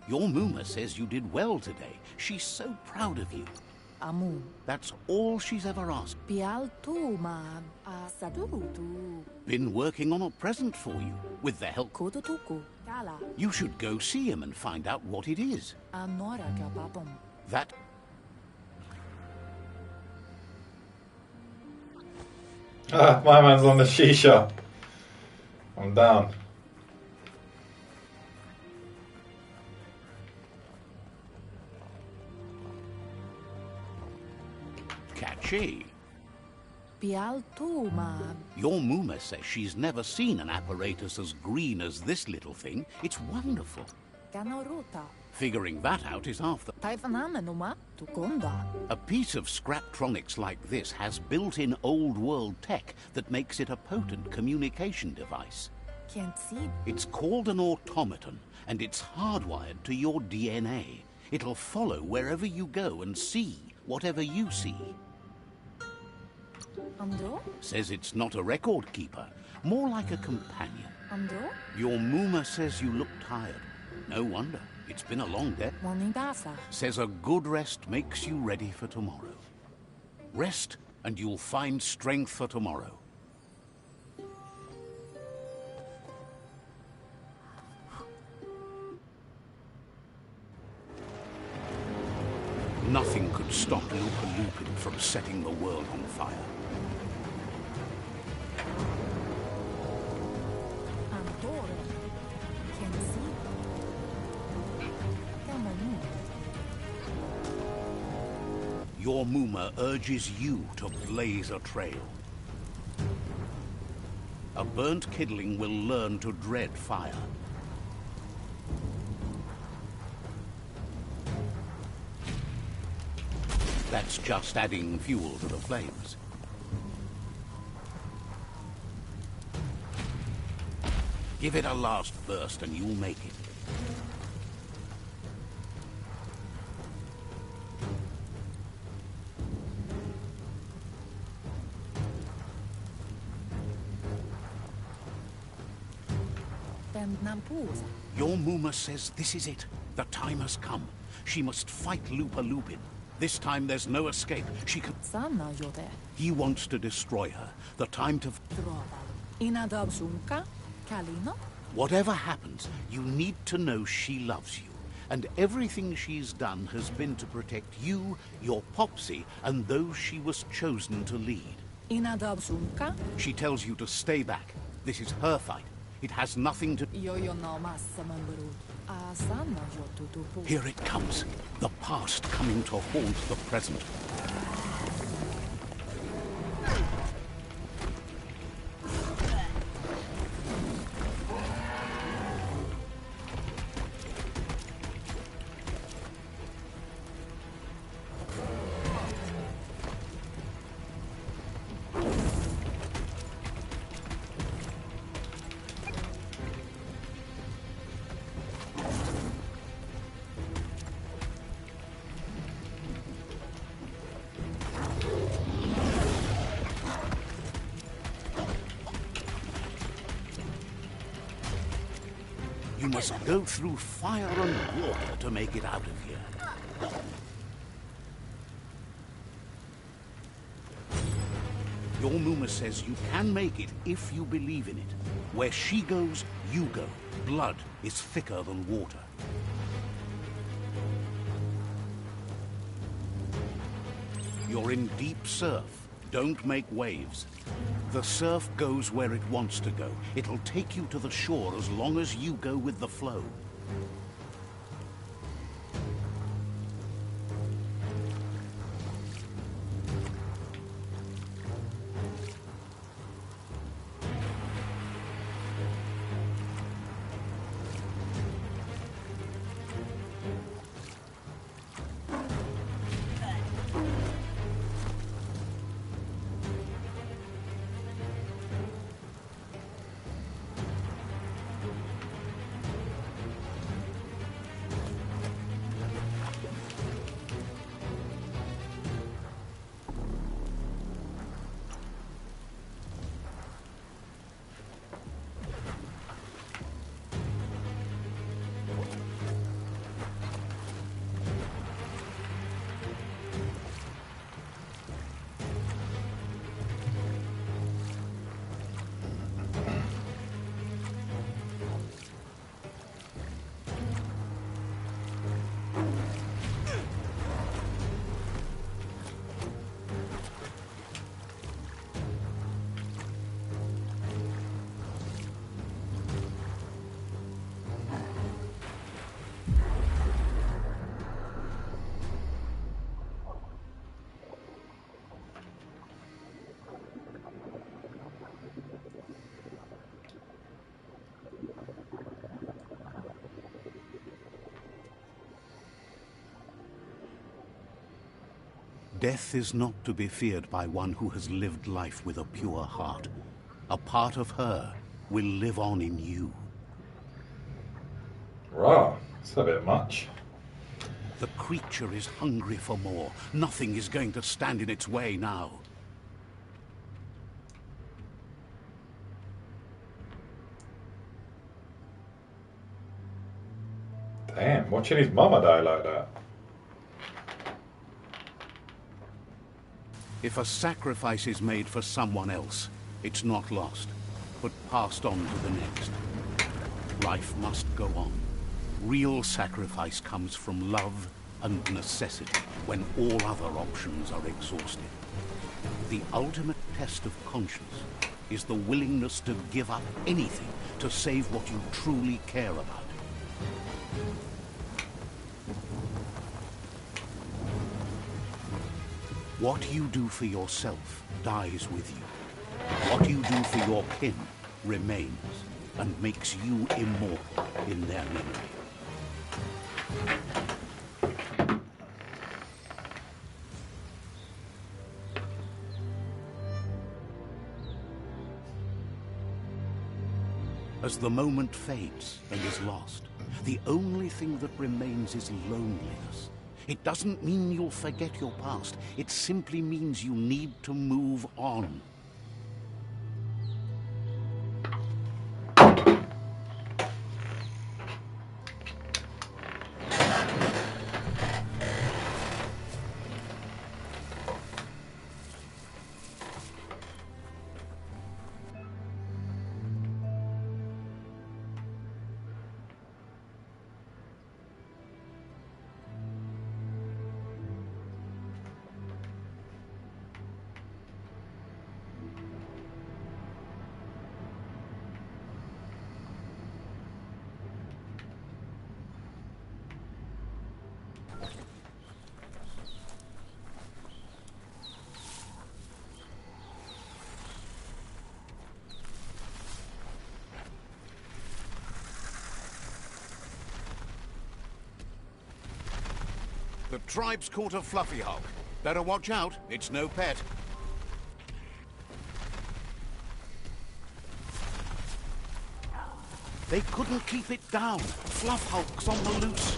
Your Muma says you did well today. She's so proud of you. That's all she's ever asked. Been working on a present for you, with the help... You should go see him and find out what it is. That... Ah, my man's on the shisha. I'm down. Catchy. Your Muma says she's never seen an apparatus as green as this little thing. It's wonderful. Figuring that out is half the... A piece of Scraptronics like this has built-in old-world tech that makes it a potent communication device. It's called an automaton, and it's hardwired to your DNA. It'll follow wherever you go and see whatever you see. Says it's not a record keeper, more like a companion. Your Muma says you look tired. No wonder. It's been a long day. Says a good rest makes you ready for tomorrow. Rest, and you'll find strength for tomorrow. Nothing could stop Lupa-Lupin from setting the world on fire. Your Muma urges you to blaze a trail. A burnt kidling will learn to dread fire. That's just adding fuel to the flames. Give it a last burst and you'll make it. Your Muma says this is it. The time has come. She must fight Lupa-Lupin. This time there's no escape. She can... He wants to destroy her. The time to... Whatever happens, you need to know she loves you. And everything she's done has been to protect you, your Popsy, and those she was chosen to lead. Inadobsunka? She tells you to stay back. This is her fight. It has nothing to... Yo no massa mambrut. Asana yo tutupu. Here it comes. The past coming to haunt the present. You must go through fire and water to make it out of here. Your Muma says you can make it if you believe in it. Where she goes, you go. Blood is thicker than water. You're in deep surf. Don't make waves. The surf goes where it wants to go. It'll take you to the shore as long as you go with the flow. Death is not to be feared by one who has lived life with a pure heart. A part of her will live on in you. Right, that's a bit much. The creature is hungry for more. Nothing is going to stand in its way now. Damn, watching his mama die like that. If a sacrifice is made for someone else, it's not lost, but passed on to the next. Life must go on. Real sacrifice comes from love and necessity, when all other options are exhausted. The ultimate test of conscience is the willingness to give up anything to save what you truly care about. What you do for yourself dies with you. What you do for your kin remains and makes you immortal in their memory. As the moment fades and is lost, the only thing that remains is loneliness. It doesn't mean you'll forget your past. It simply means you need to move on. tribe's caught a fluffy hulk. Better watch out, it's no pet. They couldn't keep it down. Fluff hulk's on the loose.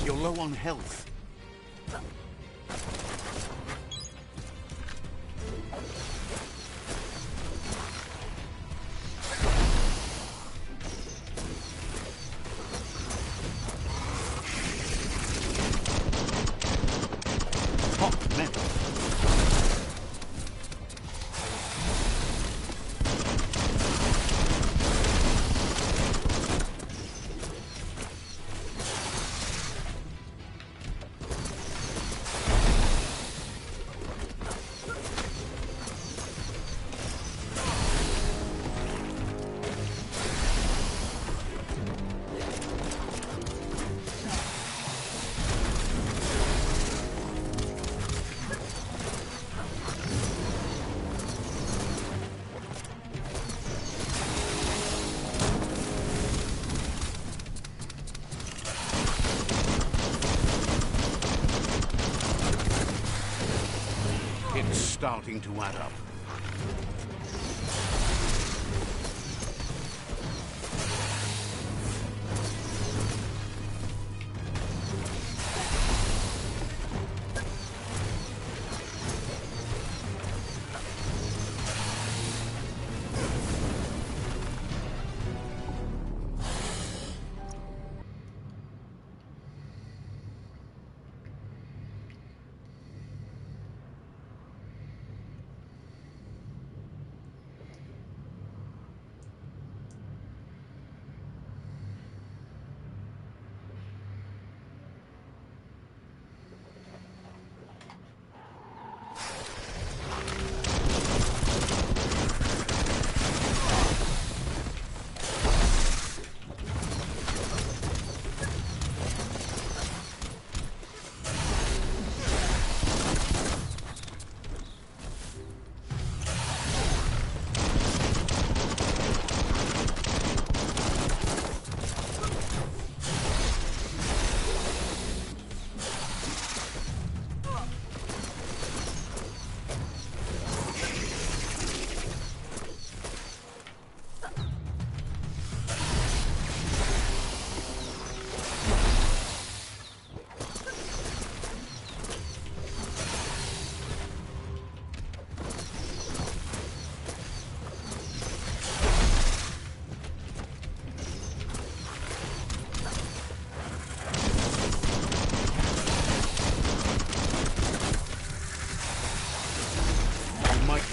You're low on health. Hot metal. It's starting to add up.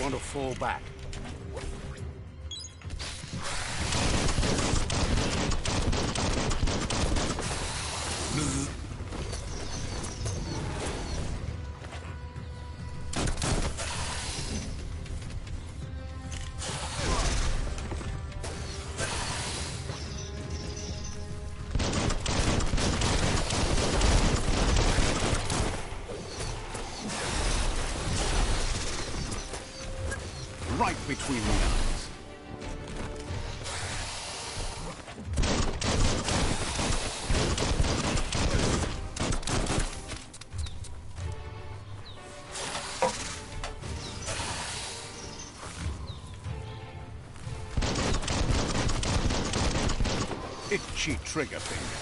Want to fall back. Right between the eyes. Itchy trigger finger.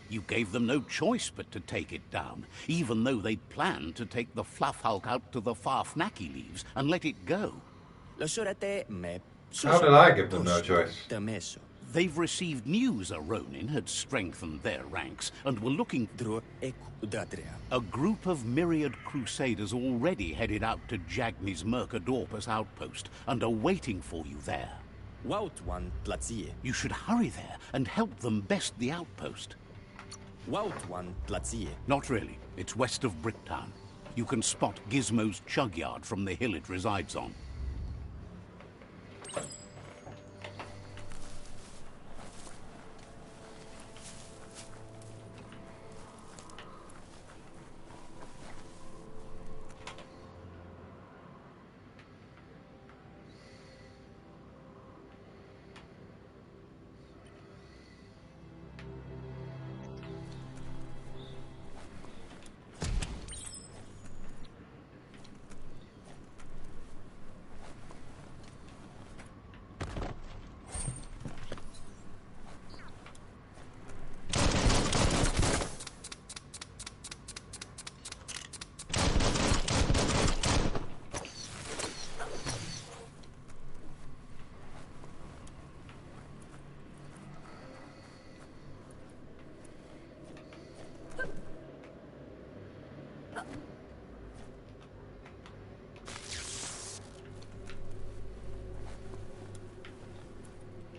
You gave them no choice but to take it down, even though they planned to take the Fluff Hulk out to the Farfnaki leaves and let it go. How did I give them no choice? They've received news a Ronin had strengthened their ranks and were looking... A group of myriad crusaders already headed out to Jagni's Mercadorpus outpost and are waiting for you there. You should hurry there and help them best the outpost. Not really. It's west of Bricktown. You can spot Gizmo's chug yard from the hill it resides on.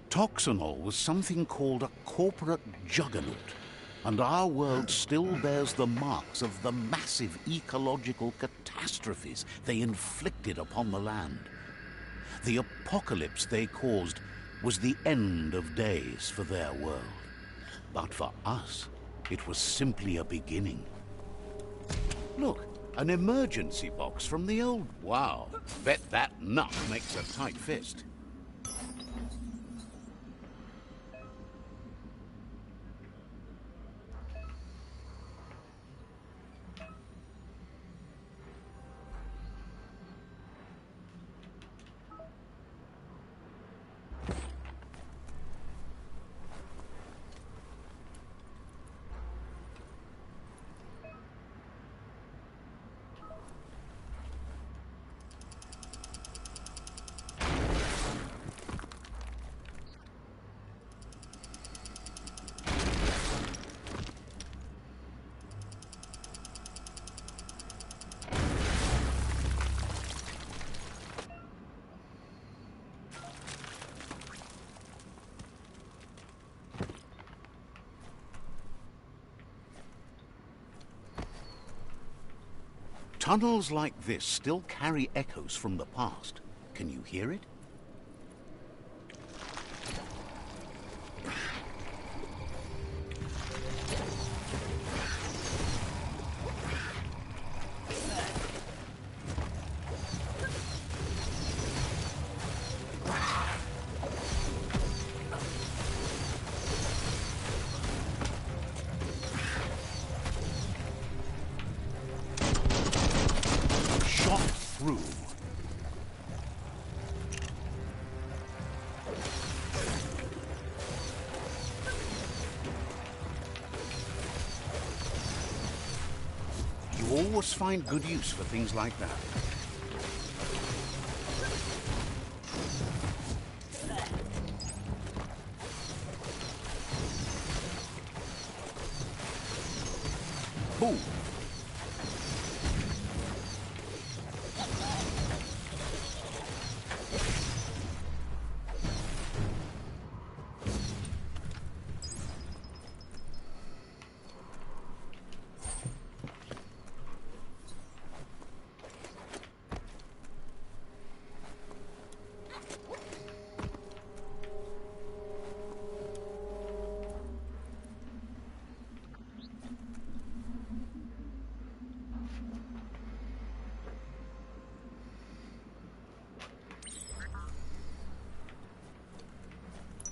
Toxanol was something called a corporate juggernaut, and our world still bears the marks of the massive ecological catastrophes they inflicted upon the land. The apocalypse they caused was the end of days for their world. But for us, it was simply a beginning. Look, an emergency box from the old... Wow, bet that nut makes a tight fist. Tunnels like this still carry echoes from the past. Can you hear it? Always find good use for things like that. Boom.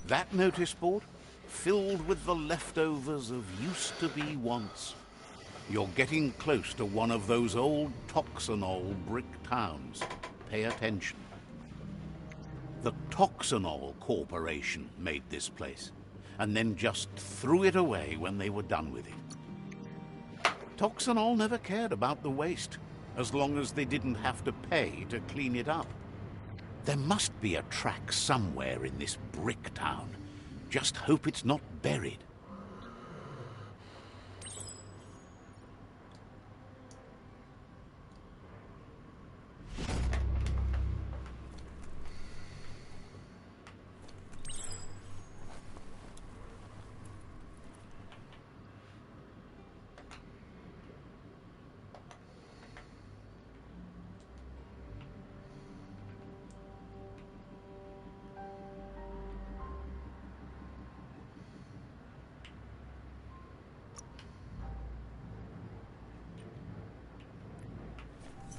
That notice board, filled with the leftovers of used-to-be once. You're getting close to one of those old Toxanol brick towns. Pay attention. The Toxanol Corporation made this place, and then just threw it away when they were done with it. Toxanol never cared about the waste, as long as they didn't have to pay to clean it up. There must be a track somewhere in this brick town, Just hope it's not buried.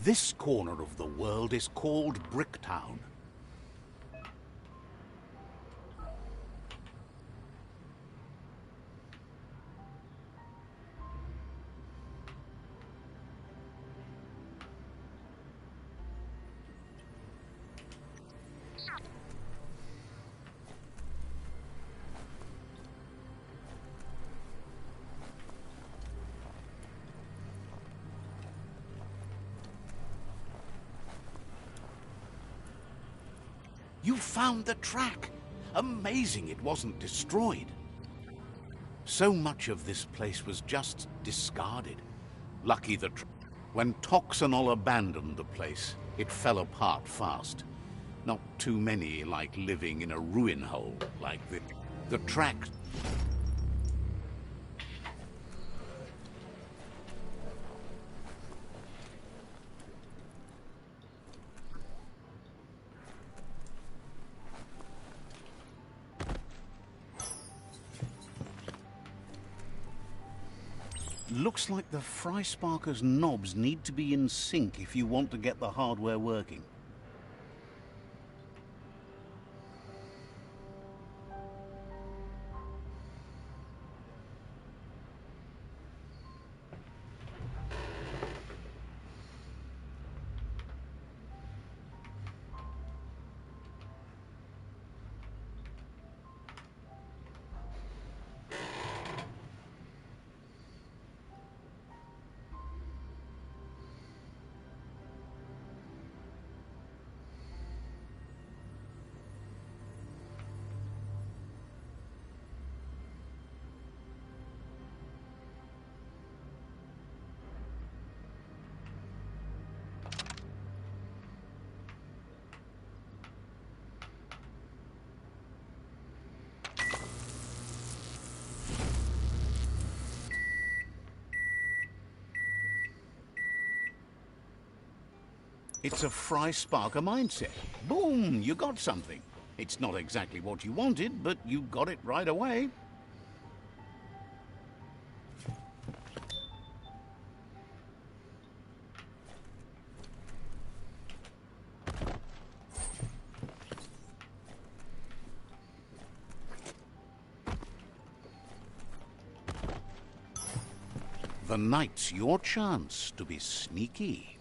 This corner of the world is called Bricktown. You found the track! Amazing it wasn't destroyed. So much of this place was just discarded. Lucky that when Toxanol abandoned the place, it fell apart fast. Not too many like living in a ruin hole like this. The track... Looks like the Fry Sparker's knobs need to be in sync if you want to get the hardware working. It's a Fry Sparker mindset. Boom! You got something. It's not exactly what you wanted, but you got it right away. The night's your chance to be sneaky.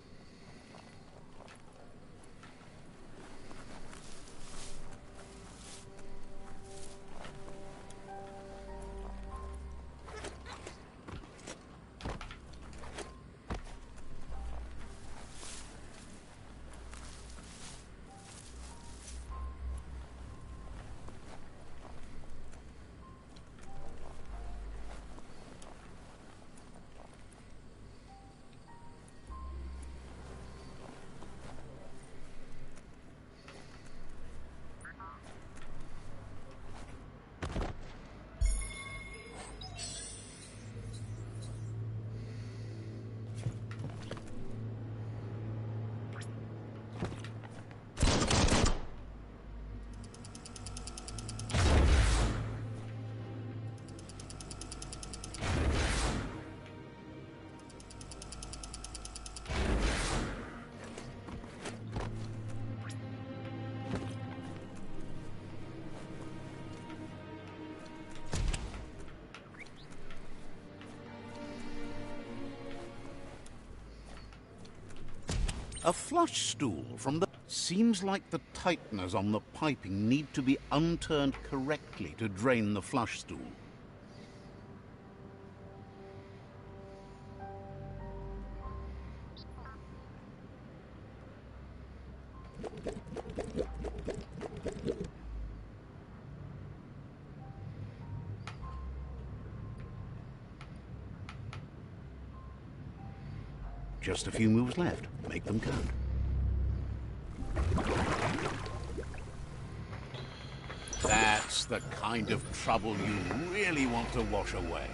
A flush stool from the... Seems like the tighteners on the piping need to be unturned correctly to drain the flush stool. Just a few moves left. Make them count. That's the kind of trouble you really want to wash away.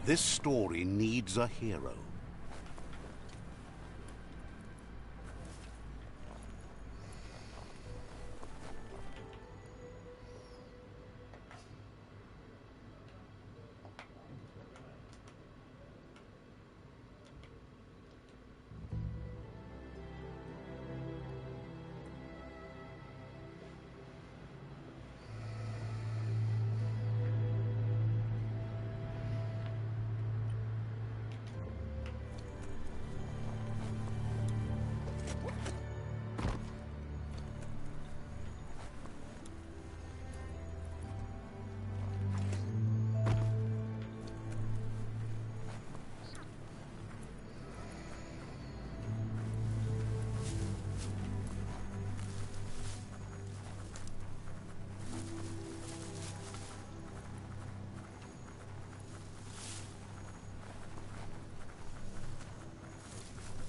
This story needs a hero.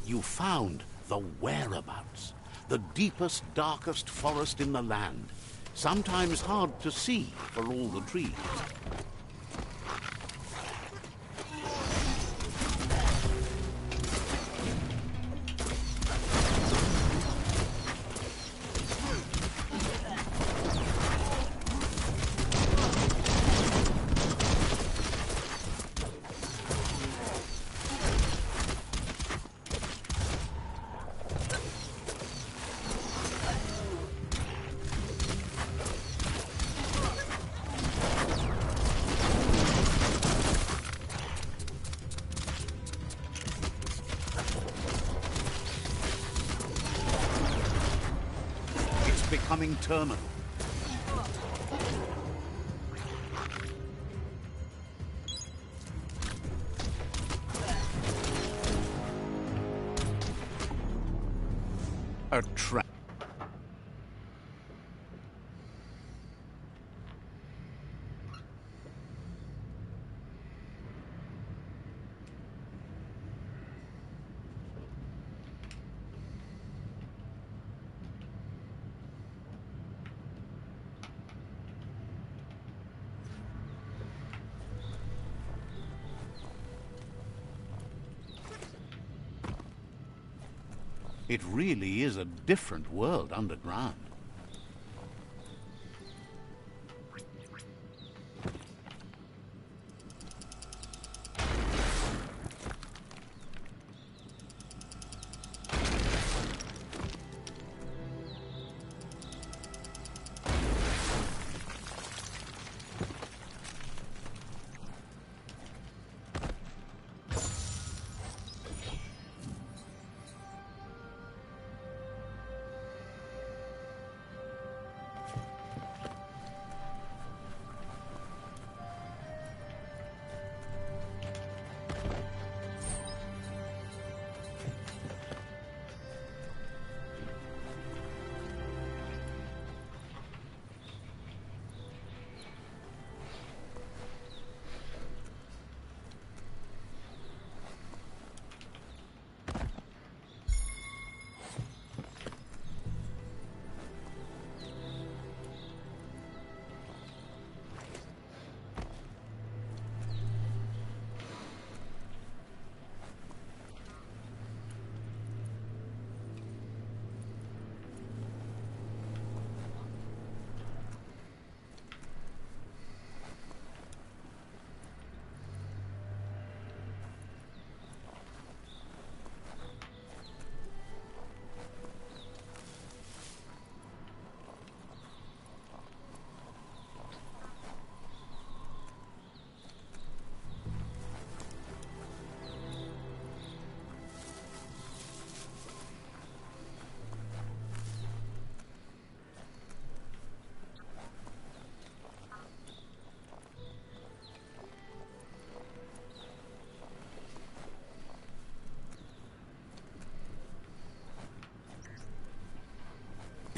You found the whereabouts, the deepest, darkest forest in the land, sometimes hard to see for all the trees. Becoming terminal. A trap. It really is a different world underground.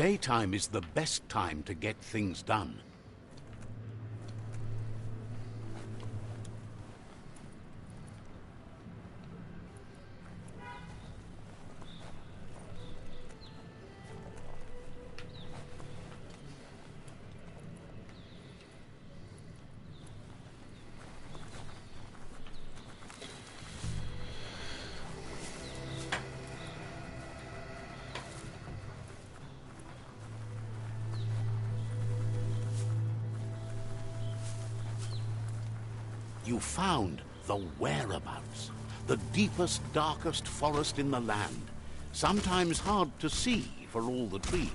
Daytime is the best time to get things done. You found the whereabouts, the deepest, darkest forest in the land, sometimes hard to see for all the trees.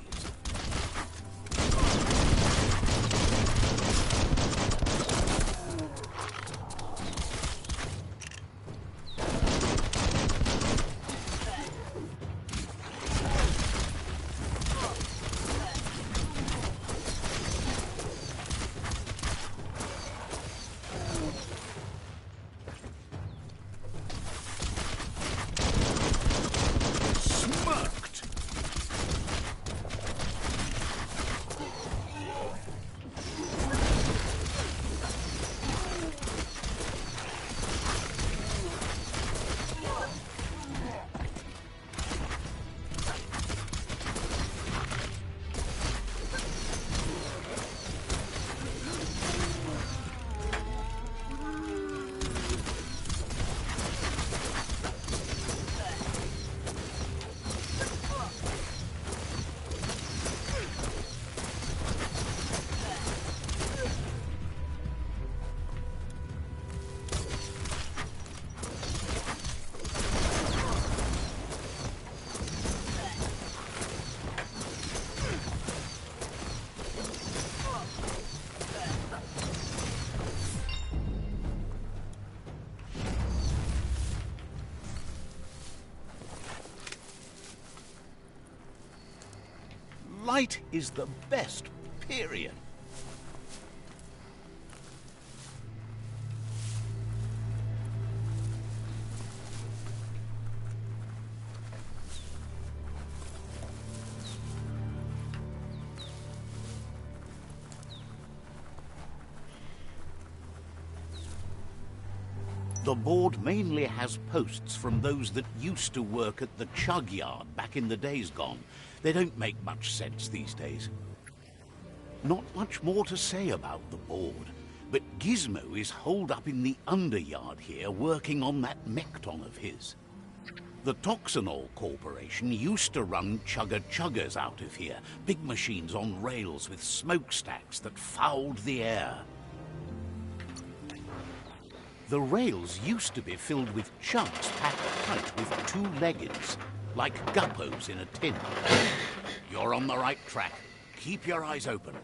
Light is the best, period. The board mainly has posts from those that used to work at the chug yard back in the days gone. They don't make much sense these days. Not much more to say about the board, but Gizmo is holed up in the underyard here working on that Mekton of his. The Toxanol Corporation used to run chugger-chuggers out of here, big machines on rails with smokestacks that fouled the air. The rails used to be filled with chugs packed tight with two-leggeds, like guppos in a tin. You're on the right track. Keep your eyes open.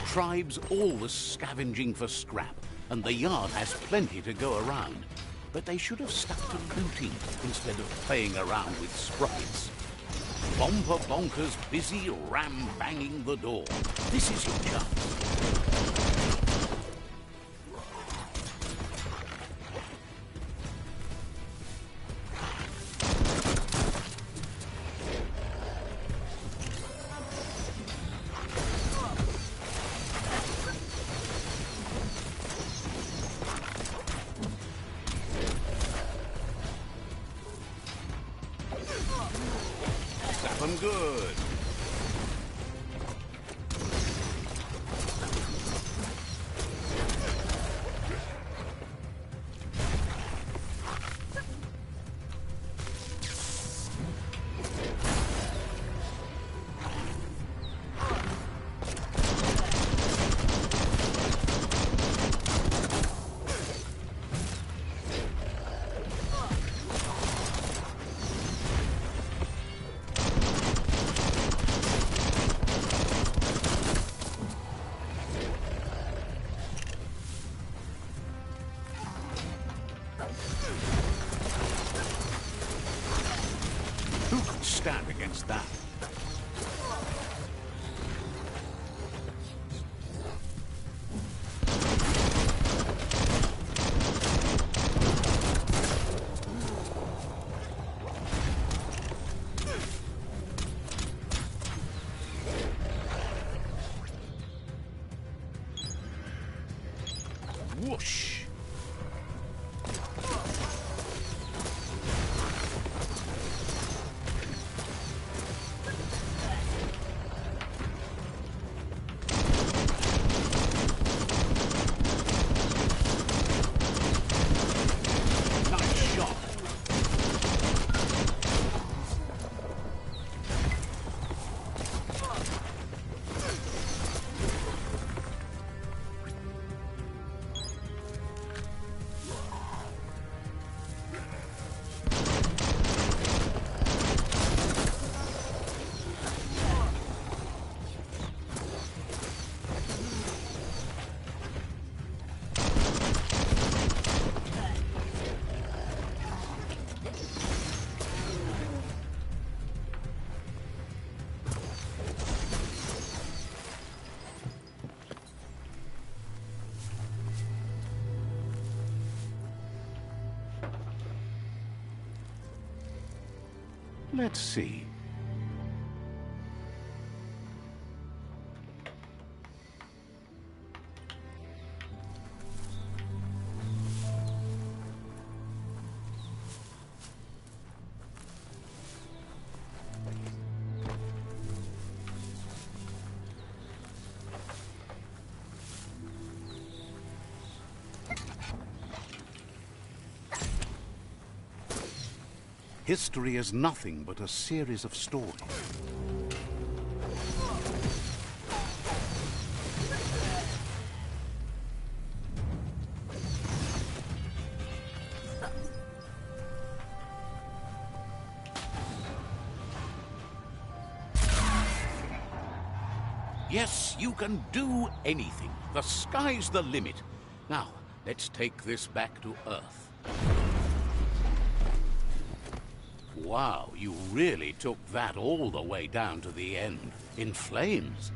Tribes always scavenging for scrap, and the yard has plenty to go around. But they should have stuck to looting instead of playing around with sprockets. Bomper Bonkers busy ram-banging the door. This is your chance. Zap 'em good. Who could stand against that? Whoosh! Nice shot. Let's see. History is nothing but a series of stories. Yes, you can do anything. The sky's the limit. Now, let's take this back to Earth. Wow, you really took that all the way down to the end, in flames.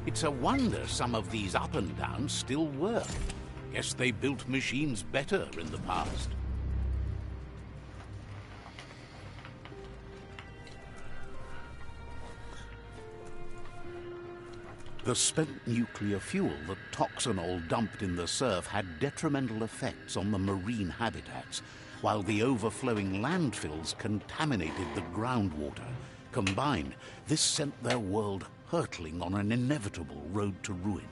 It's a wonder some of these up and downs still work. Guess they built machines better in the past. The spent nuclear fuel that Toxanol dumped in the surf had detrimental effects on the marine habitats, while the overflowing landfills contaminated the groundwater. Combined, this sent their world hurtling on an inevitable road to ruin.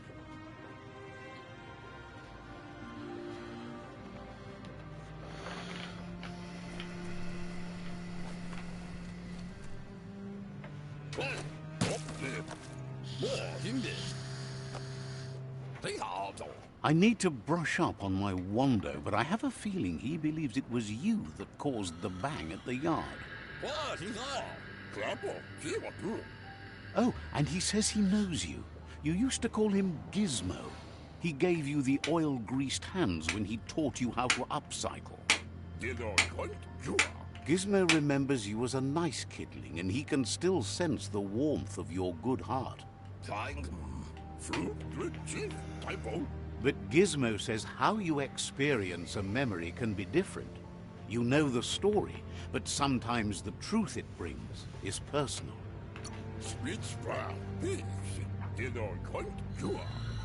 I need to brush up on my Wando, but I have a feeling he believes it was you that caused the bang at the yard. Oh, and he says he knows you. You used to call him Gizmo. He gave you the oil-greased hands when he taught you how to upcycle. Gizmo remembers you as a nice kidling, and he can still sense the warmth of your good heart. But Gizmo says how you experience a memory can be different. You know the story, but sometimes the truth it brings is personal.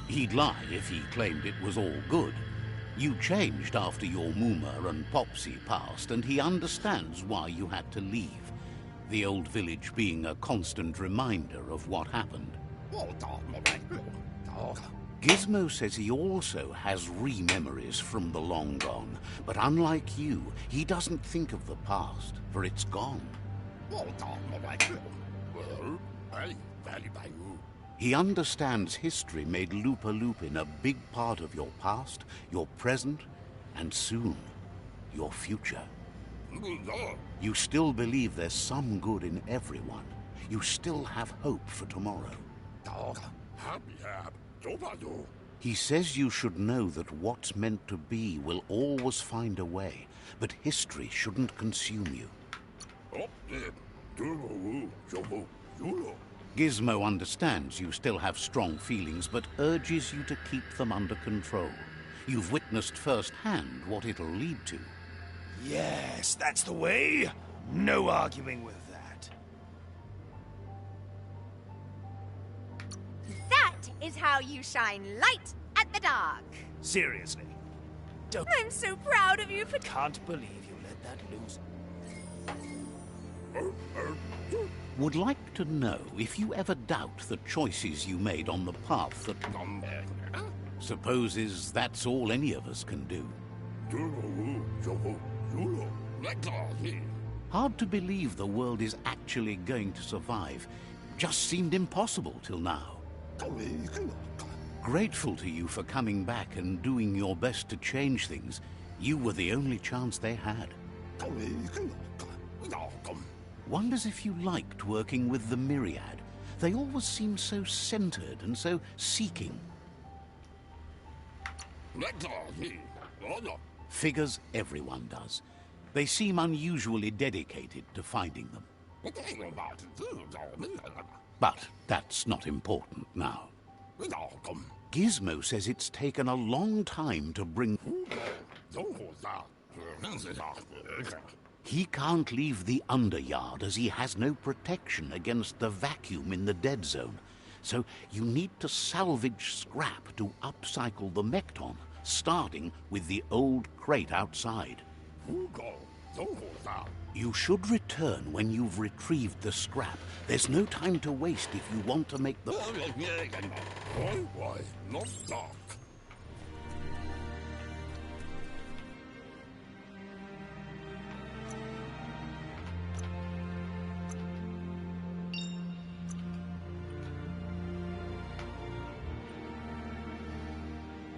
He'd lie if he claimed it was all good. You changed after your Mooma and Popsy passed, and he understands why you had to leave. The old village being a constant reminder of what happened. Gizmo says he also has re-memories from the long gone, but unlike you, he doesn't think of the past, for it's gone. He understands history made Lupa Lupin a big part of your past, your present, and soon, your future. You still believe there's some good in everyone. You still have hope for tomorrow. He says you should know that what's meant to be will always find a way, but history shouldn't consume you. Gizmo understands you still have strong feelings, but urges you to keep them under control. You've witnessed firsthand what it'll lead to. Yes, that's the way. No arguing with that. That is how you shine light at the dark. Seriously. Don't... I'm so proud of you for... Can't believe you let that loose. Would like to know if you ever doubt the choices you made on the path that supposes that's all any of us can do. Hard to believe the world is actually going to survive. Just seemed impossible till now. Grateful to you for coming back and doing your best to change things. You were the only chance they had. Wonders if you liked working with the Myriad. They always seem so centered and so seeking. Figures everyone does. They seem unusually dedicated to finding them. But that's not important now. Gizmo says it's taken a long time to bring... He can't leave the underyard as he has no protection against the vacuum in the dead zone. So you need to salvage scrap to upcycle the Mekton, starting with the old crate outside. You should return when you've retrieved the scrap. There's no time to waste if you want to make the...